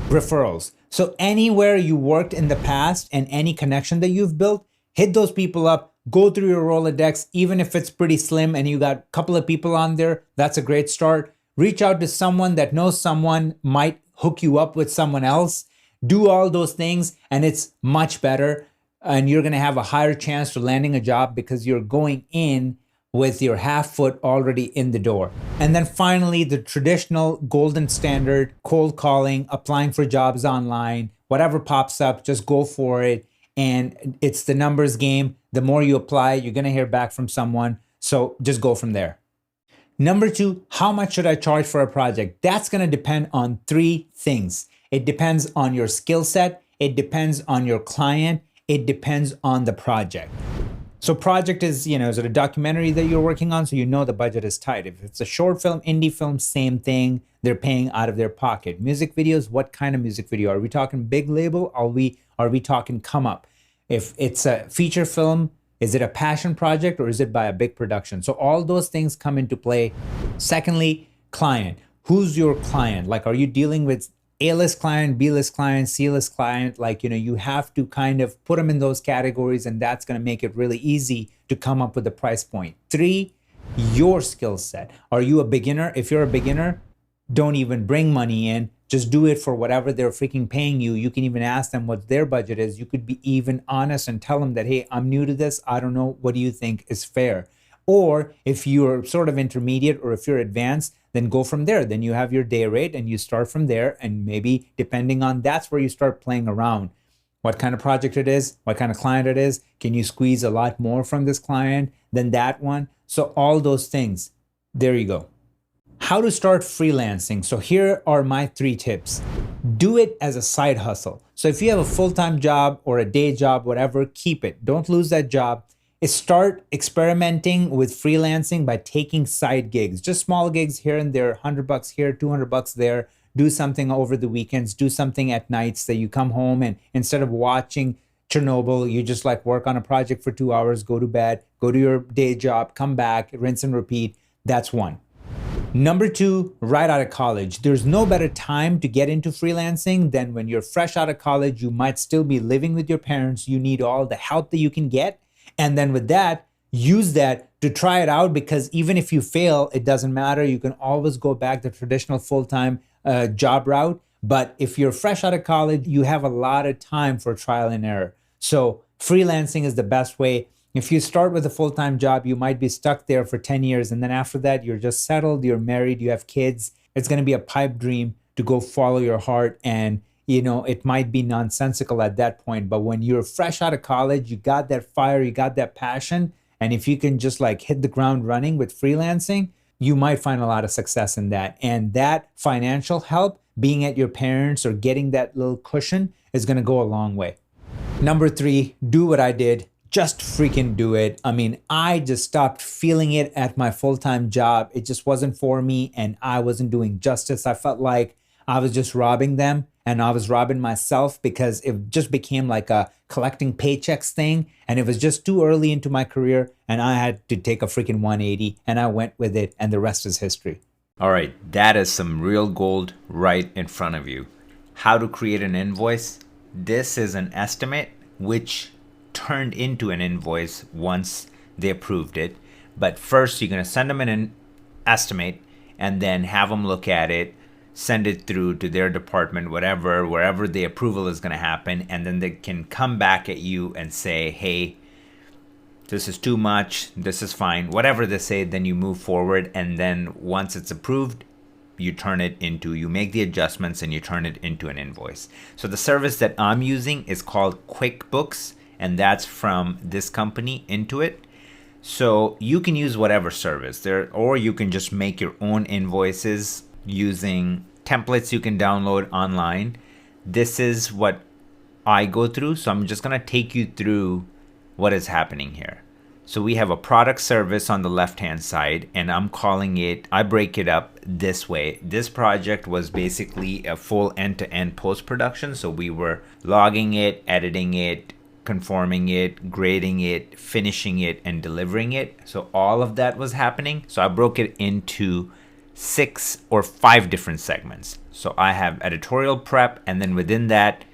referrals. So anywhere you worked in the past and any connection that you've built, hit those people up, Go through your Rolodex, even if it's pretty slim and you got a couple of people on there, that's a great start. Reach out to someone that knows someone, might hook you up with someone else. Do all those things and it's much better. And you're going to have a higher chance for landing a job because you're going in with your half foot already in the door. And then finally, the traditional golden standard, cold calling, applying for jobs online, whatever pops up, just go for it. And it's the numbers game. The more you apply, you're going to hear back from someone. So just go from there. Number 2, how much should I charge for a project? That's going to depend on 3 things. It depends on your skill set. It depends on your client. It depends on the project. So project is, is it a documentary that you're working on? So the budget is tight. If it's a short film, indie film, same thing. They're paying out of their pocket. Music videos, what kind of music video? Are we talking big label? Are we talking come up? If it's a feature film, is it a passion project or is it by a big production? So all those things come into play. Secondly, client. Who's your client? Like, are you dealing with A-list client, B-list client, C-list client? Like, you have to kind of put them in those categories, and that's going to make it really easy to come up with a price point. 3, your skill set. Are you a beginner? If you're a beginner, don't even bring money in. Just do it for whatever they're freaking paying you. You can even ask them what their budget is. You could be even honest and tell them that, hey, I'm new to this. I don't know. What do you think is fair? Or if you're sort of intermediate or if you're advanced, then go from there. Then you have your day rate and you start from there. And maybe depending on that's where you start playing around. What kind of project it is, what kind of client it is. Can you squeeze a lot more from this client than that one? So all those things. There you go. How to start freelancing. So here are my 3 tips. Do it as a side hustle. So if you have a full-time job or a day job, whatever, keep it. Don't lose that job. Start experimenting with freelancing by taking side gigs, just small gigs here and there, $100 here, $200 there. Do something over the weekends, do something at nights that you come home and instead of watching Chernobyl, you just like work on a project for 2 hours, go to bed, go to your day job, come back, rinse and repeat. That's 1. Number 2, right out of college. There's no better time to get into freelancing than when you're fresh out of college. You might still be living with your parents. You need all the help that you can get. And then with that, use that to try it out, because even if you fail, it doesn't matter. You can always go back the traditional full-time job route. But if you're fresh out of college, you have a lot of time for trial and error. So freelancing is the best way. If you start with a full-time job, you might be stuck there for 10 years. And then after that, you're just settled, you're married, you have kids. It's going to be a pipe dream to go follow your heart. And, it might be nonsensical at that point. But when you're fresh out of college, you got that fire, you got that passion. And if you can just like hit the ground running with freelancing, you might find a lot of success in that. And that financial help, being at your parents or getting that little cushion, is going to go a long way. Number 3, do what I did. Just freaking do it. I mean, I just stopped feeling it at my full-time job. It just wasn't for me and I wasn't doing justice. I felt like I was just robbing them and I was robbing myself because it just became like a collecting paychecks thing. And it was just too early into my career and I had to take a freaking 180 and I went with it and the rest is history. All right, that is some real gold right in front of you. How to create an invoice. This is an estimate which turned into an invoice once they approved it. But first, you're going to send them an estimate and then have them look at it, send it through to their department, wherever the approval is going to happen. And then they can come back at you and say, hey, this is too much, this is fine, whatever they say. Then you move forward. And then once it's approved, you make the adjustments and you turn it into an invoice. So the service that I'm using is called QuickBooks. And that's from this company, Intuit. So you can use whatever service there, or you can just make your own invoices using templates you can download online. This is what I go through. So I'm just going to take you through what is happening here. So we have a product service on the left-hand side, and I break it up this way. This project was basically a full end-to-end post-production. So we were logging it, editing it, conforming it, grading it, finishing it, and delivering it. So all of that was happening. So I broke it into 6 or 5 different segments. So I have editorial prep, and then within that,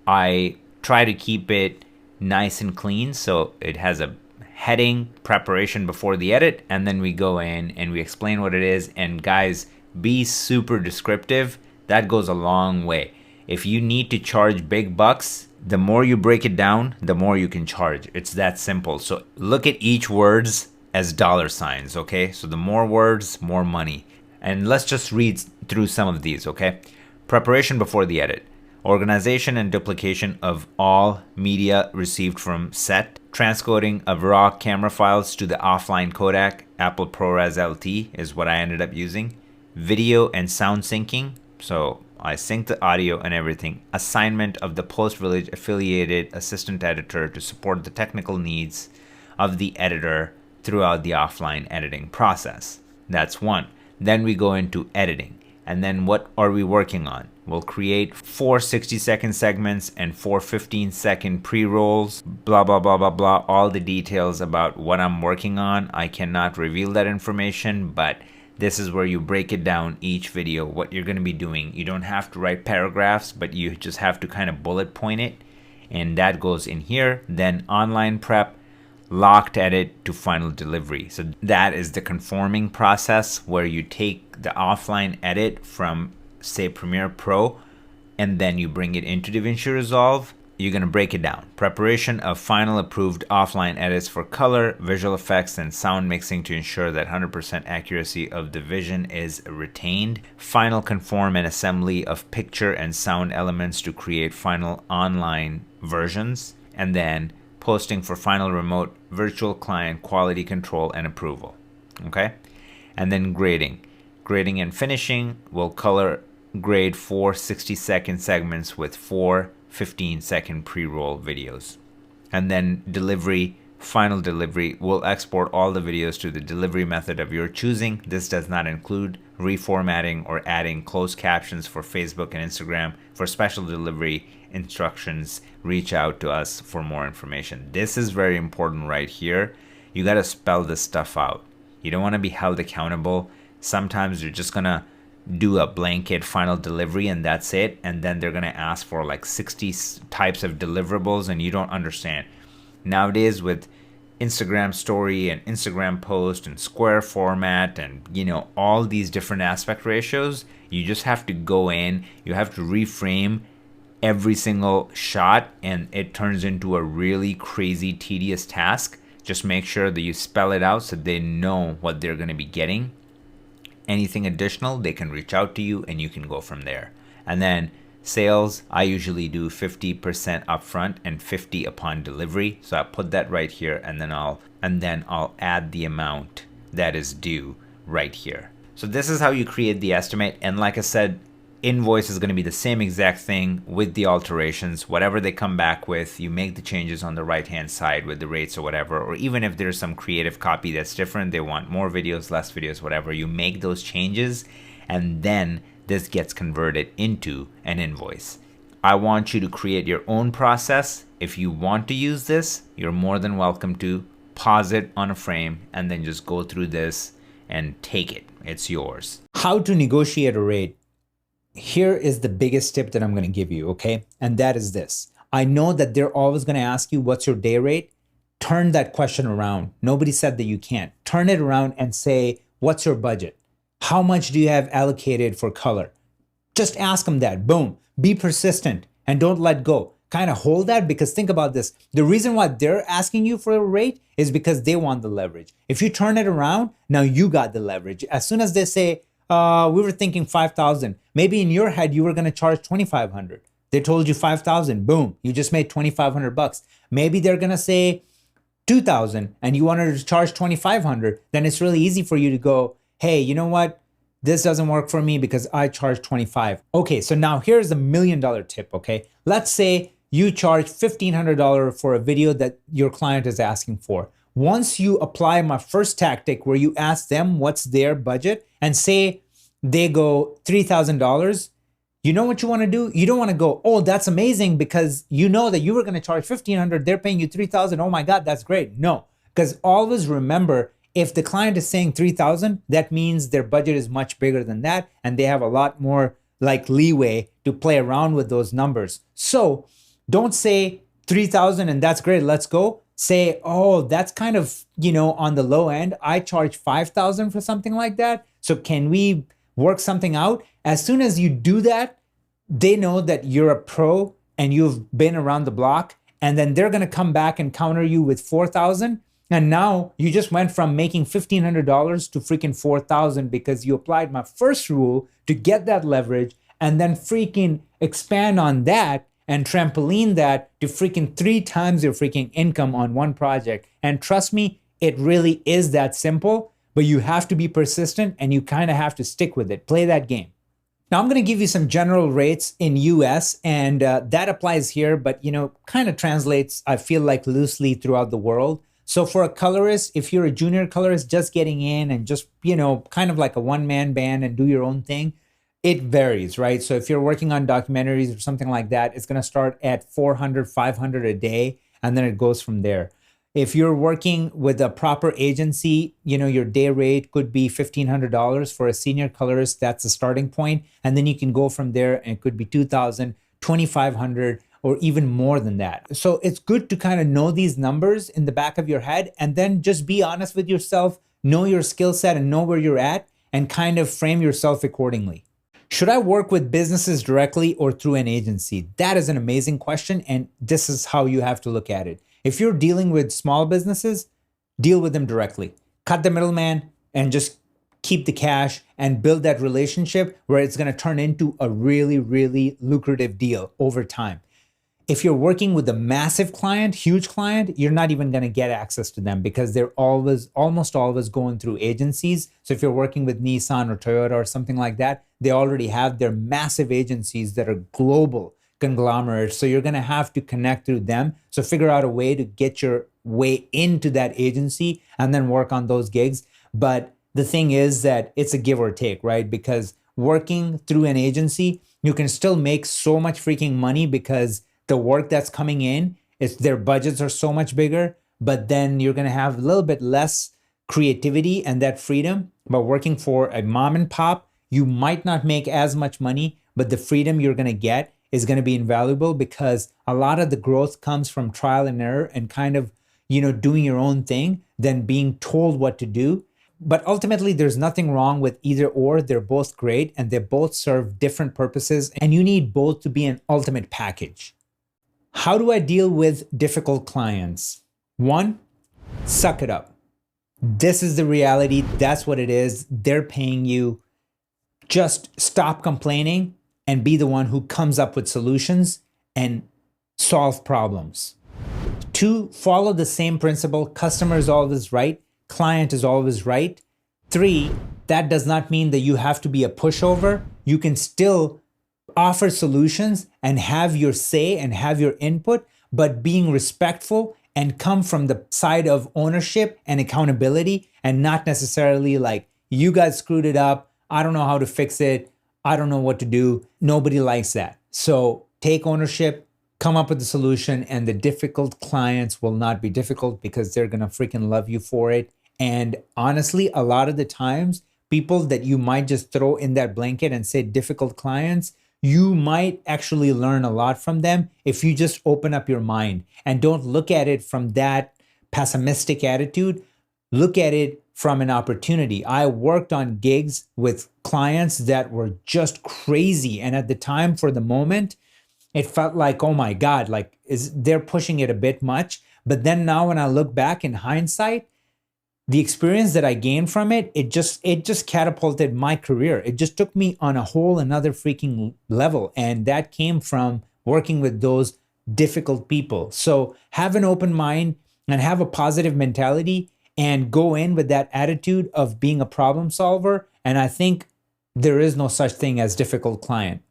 I try to keep it nice and clean. So it has a heading preparation before the edit, and then we go in and we explain what it is. And guys, be super descriptive. That goes a long way. If you need to charge big bucks, the more you break it down, the more you can charge. It's that simple. So look at each words as dollar signs, okay? So the more words, more money. And let's just read through some of these, okay? Preparation before the edit. Organization and duplication of all media received from set. Transcoding of raw camera files to the offline codec. Apple ProRes LT is what I ended up using. Video and sound syncing. So I sync the audio and everything. Assignment of the Post Village affiliated assistant editor to support the technical needs of the editor throughout the offline editing process. That's one. Then we go into editing. And then what are we working on? We'll create 4 60-second segments and 4 15-second pre-rolls, blah, blah, blah, blah, blah. All the details about what I'm working on. I cannot reveal that information, but this is where you break it down each video, what you're going to be doing. You don't have to write paragraphs, but you just have to kind of bullet point it. And that goes in here. Then online prep, locked edit to final delivery. So that is the conforming process where you take the offline edit from, say, Premiere Pro, and then you bring it into DaVinci Resolve. You're going to break it down. Preparation of final approved offline edits for color, visual effects, and sound mixing to ensure that 100% accuracy of the vision is retained. Final conform and assembly of picture and sound elements to create final online versions. And then posting for final remote virtual client quality control and approval. Okay? And then grading. Grading and finishing will color grade 4 60-second segments with 4 15-second pre-roll videos. And then delivery, final delivery, will export all the videos to the delivery method of your choosing. This does not include reformatting or adding closed captions for Facebook and Instagram. For special delivery instructions, reach out to us for more information. This is very important right here. You got to spell this stuff out. You don't want to be held accountable. Sometimes you're just going to do a blanket final delivery and that's it, and then they're going to ask for like 60 types of deliverables and you don't understand. Nowadays with Instagram story and Instagram post and square format and all these different aspect ratios, you just have to go in, you have to reframe every single shot, and it turns into a really crazy tedious task. Just make sure that you spell it out so they know what they're going to be getting. Anything additional, they can reach out to you and you can go from there. And then sales, I usually do 50% upfront and 50 upon delivery. So I put that right here, and then I'll add the amount that is due right here. So this is how you create the estimate. And like I said, invoice is going to be the same exact thing with the alterations. Whatever they come back with, you make the changes on the right hand side with the rates or whatever. Or even if there's some creative copy that's different, they want more videos, less videos, whatever, you make those changes, and then this gets converted into an invoice. I want you to create your own process. If you want to use this, you're more than welcome to pause it on a frame and then just go through this and take it. It's yours. How to negotiate a rate. Here is the biggest tip that I'm going to give you, okay? And that is this. I know that they're always going to ask you, what's your day rate? Turn that question around. Nobody said that you can't. Turn it around and say, what's your budget? How much do you have allocated for color? Just ask them that. Boom. Be persistent and don't let go. Kind of hold that, because think about this. The reason why they're asking you for a rate is because they want the leverage. If you turn it around, now you got the leverage. As soon as they say, we were thinking 5,000. Maybe in your head, you were going to charge 2,500. They told you 5,000. Boom. You just made 2,500 bucks. Maybe they're going to say 2,000 and you wanted to charge 2,500. Then it's really easy for you to go, hey, you know what? This doesn't work for me because I charge 25. Okay. So now here's a $1 million tip. Okay. Let's say you charge $1,500 for a video that your client is asking for. Once you apply my first tactic where you ask them what's their budget and say they go $3,000, you know what you want to do? You don't want to go, oh, that's amazing, because you know that you were going to charge $1,500, they're paying you $3,000. Oh my God, that's great. No, because always remember, if the client is saying $3,000, that means their budget is much bigger than that, and they have a lot more like leeway to play around with those numbers. So don't say 3,000 and that's great, let's go. say, oh, that's kind of, on the low end. I charge 5,000 for something like that. So can we work something out? As soon as you do that, they know that you're a pro and you've been around the block, and then they're going to come back and counter you with 4,000. And now you just went from making $1,500 to freaking 4,000 because you applied my first rule to get that leverage, and then freaking expand on that and trampoline that to freaking 3 times your freaking income on one project. And trust me, it really is that simple, but you have to be persistent and you kind of have to stick with it. Play that game. Now I'm going to give you some general rates in US, and that applies here, but kind of translates, I feel like, loosely throughout the world. So for a colorist, if you're a junior colorist just getting in and just, kind of like a one-man band and do your own thing, it varies, right? So if you're working on documentaries or something like that, it's going to start at 400, 500 a day, and then it goes from there. If you're working with a proper agency, your day rate could be $1,500 for a senior colorist. That's the starting point. And then you can go from there, and it could be 2,000, 2,500, or even more than that. So it's good to kind of know these numbers in the back of your head, and then just be honest with yourself, know your skill set and know where you're at, and kind of frame yourself accordingly. Should I work with businesses directly or through an agency? That is an amazing question, and this is how you have to look at it. If you're dealing with small businesses, deal with them directly. Cut the middleman and just keep the cash and build that relationship where it's going to turn into a really, really lucrative deal over time. If you're working with a massive client, huge client, you're not even going to get access to them because they're almost always going through agencies. So if you're working with Nissan or Toyota or something like that, they already have their massive agencies that are global conglomerates. So you're going to have to connect through them. So figure out a way to get your way into that agency and then work on those gigs. But the thing is that it's a give or take, right? Because working through an agency, you can still make so much freaking money because the work that's coming in, their budgets are so much bigger, but then you're going to have a little bit less creativity and that freedom. But working for a mom and pop, you might not make as much money, but the freedom you're going to get is going to be invaluable because a lot of the growth comes from trial and error and kind of, doing your own thing than being told what to do. But ultimately, there's nothing wrong with either or. They're both great and they both serve different purposes, and you need both to be an ultimate package. How do I deal with difficult clients? 1, suck it up. This is the reality. That's what it is. They're paying you. Just stop complaining and be the one who comes up with solutions and solve problems. 2, follow the same principle. Customer is always right. Client is always right. 3, that does not mean that you have to be a pushover. You can still offer solutions and have your say and have your input, but being respectful and come from the side of ownership and accountability, and not necessarily like, you guys screwed it up, I don't know how to fix it, I don't know what to do. Nobody likes that. So take ownership, come up with a solution, and the difficult clients will not be difficult because they're gonna freaking love you for it. And honestly, a lot of the times, people that you might just throw in that blanket and say difficult clients, you might actually learn a lot from them if you just open up your mind and don't look at it from that pessimistic attitude. Look at it from an opportunity. I worked on gigs with clients that were just crazy. And at the time, for the moment, it felt like, oh my God, they're pushing it a bit much. But then now when I look back in hindsight, the experience that I gained from it, it just catapulted my career. It just took me on a whole another freaking level. And that came from working with those difficult people. So have an open mind and have a positive mentality and go in with that attitude of being a problem solver. And I think there is no such thing as difficult client.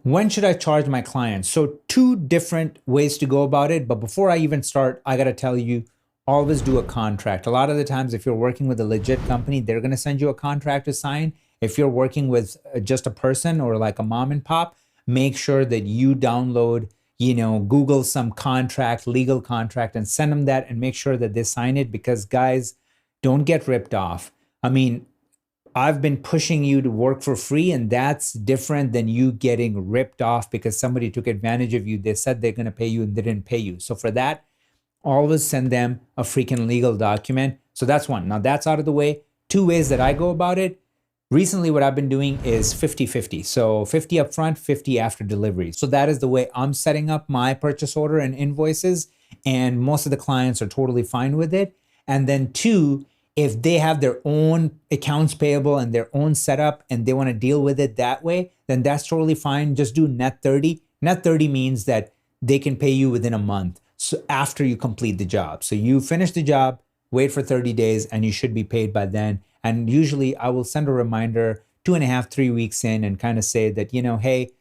When should I charge my clients? So 2 different ways to go about it. But before I even start, I got to tell you, always do a contract. A lot of the times, if you're working with a legit company, they're going to send you a contract to sign. If you're working with just a person or like a mom and pop, make sure that you download, Google some contract, legal contract, and send them that and make sure that they sign it, because guys, don't get ripped off. I mean, I've been pushing you to work for free, and that's different than you getting ripped off because somebody took advantage of you. They said they're going to pay you and they didn't pay you. So for that, always send them a freaking legal document. So that's one. Now that's out of the way. Two ways that I go about it. Recently, what I've been doing is 50-50. So 50 upfront, 50 after delivery. So that is the way I'm setting up my purchase order and invoices. And most of the clients are totally fine with it. And then two, if they have their own accounts payable and their own setup and they want to deal with it that way, then that's totally fine. Just do net 30. Net 30 means that they can pay you within a month, so after you complete the job. So you finish the job, wait for 30 days, and you should be paid by then. And usually I will send a reminder 2.5, 3 weeks in and kind of say that, hey,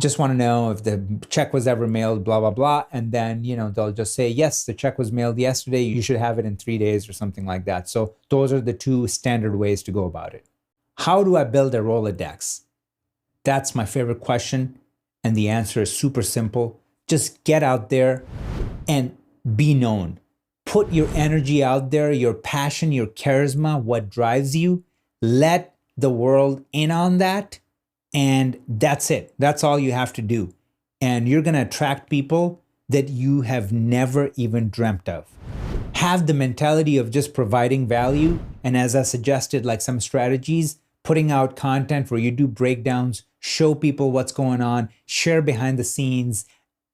just want to know if the check was ever mailed, blah, blah, blah. And then, they'll just say, yes, the check was mailed yesterday. You should have it in 3 days or something like that. So those are the two standard ways to go about it. How do I build a Rolodex? That's my favorite question. And the answer is super simple. Just get out there and be known. Put your energy out there, your passion, your charisma, what drives you. Let the world in on that. And that's it. That's all you have to do. And you're going to attract people that you have never even dreamt of. Have the mentality of just providing value. And as I suggested, like some strategies, putting out content where you do breakdowns, show people what's going on, share behind the scenes,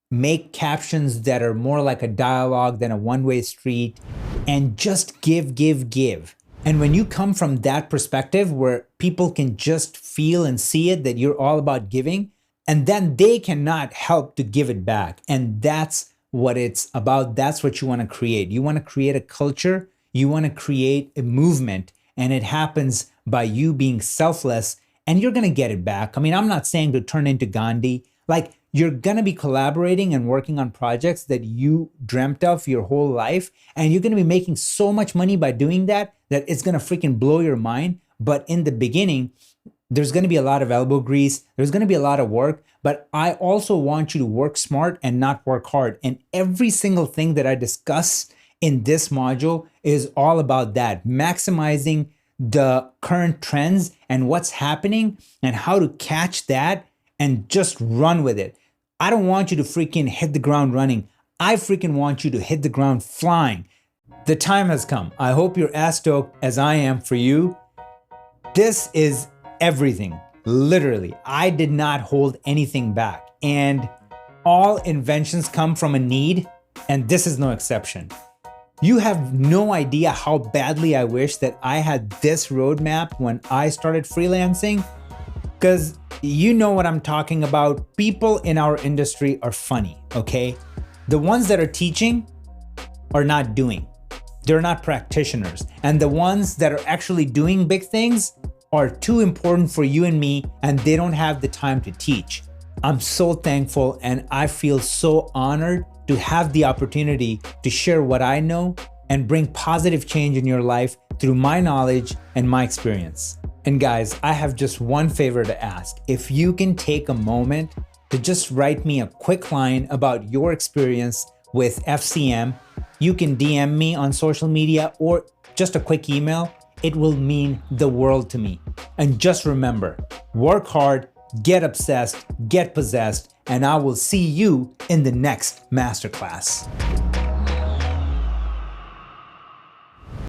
make captions that are more like a dialogue than a one-way street, and just give. And when you come from that perspective where people can just feel and see it, that you're all about giving, and then they cannot help to give it back. And that's what it's about. That's what you want to create. You want to create a culture. You want to create a movement. And it happens by you being selfless, and you're going to get it back. I mean, I'm not saying to turn into Gandhi. Like, you're going to be collaborating and working on projects that you dreamt of your whole life. And you're going to be making so much money by doing that it's going to freaking blow your mind. But in the beginning, there's going to be a lot of elbow grease. There's going to be a lot of work. But I also want you to work smart and not work hard. And every single thing that I discuss in this module is all about that. Maximizing the current trends and what's happening and how to catch that and just run with it. I don't want you to freaking hit the ground running. I freaking want you to hit the ground flying. The time has come. I hope you're as stoked as I am for you. This is everything. Literally, I did not hold anything back. And all inventions come from a need, and this is no exception. You have no idea how badly I wish that I had this roadmap when I started freelancing, because you know what I'm talking about. People in our industry are funny, okay? The ones that are teaching are not doing. They're not practitioners. And the ones that are actually doing big things are too important for you and me, and they don't have the time to teach. I'm so thankful, and I feel so honored to have the opportunity to share what I know and bring positive change in your life through my knowledge and my experience. And guys, I have just one favor to ask. If you can take a moment to just write me a quick line about your experience with FCM, you can DM me on social media or just a quick email. It will mean the world to me. And just remember, work hard, get obsessed, get possessed, and I will see you in the next masterclass.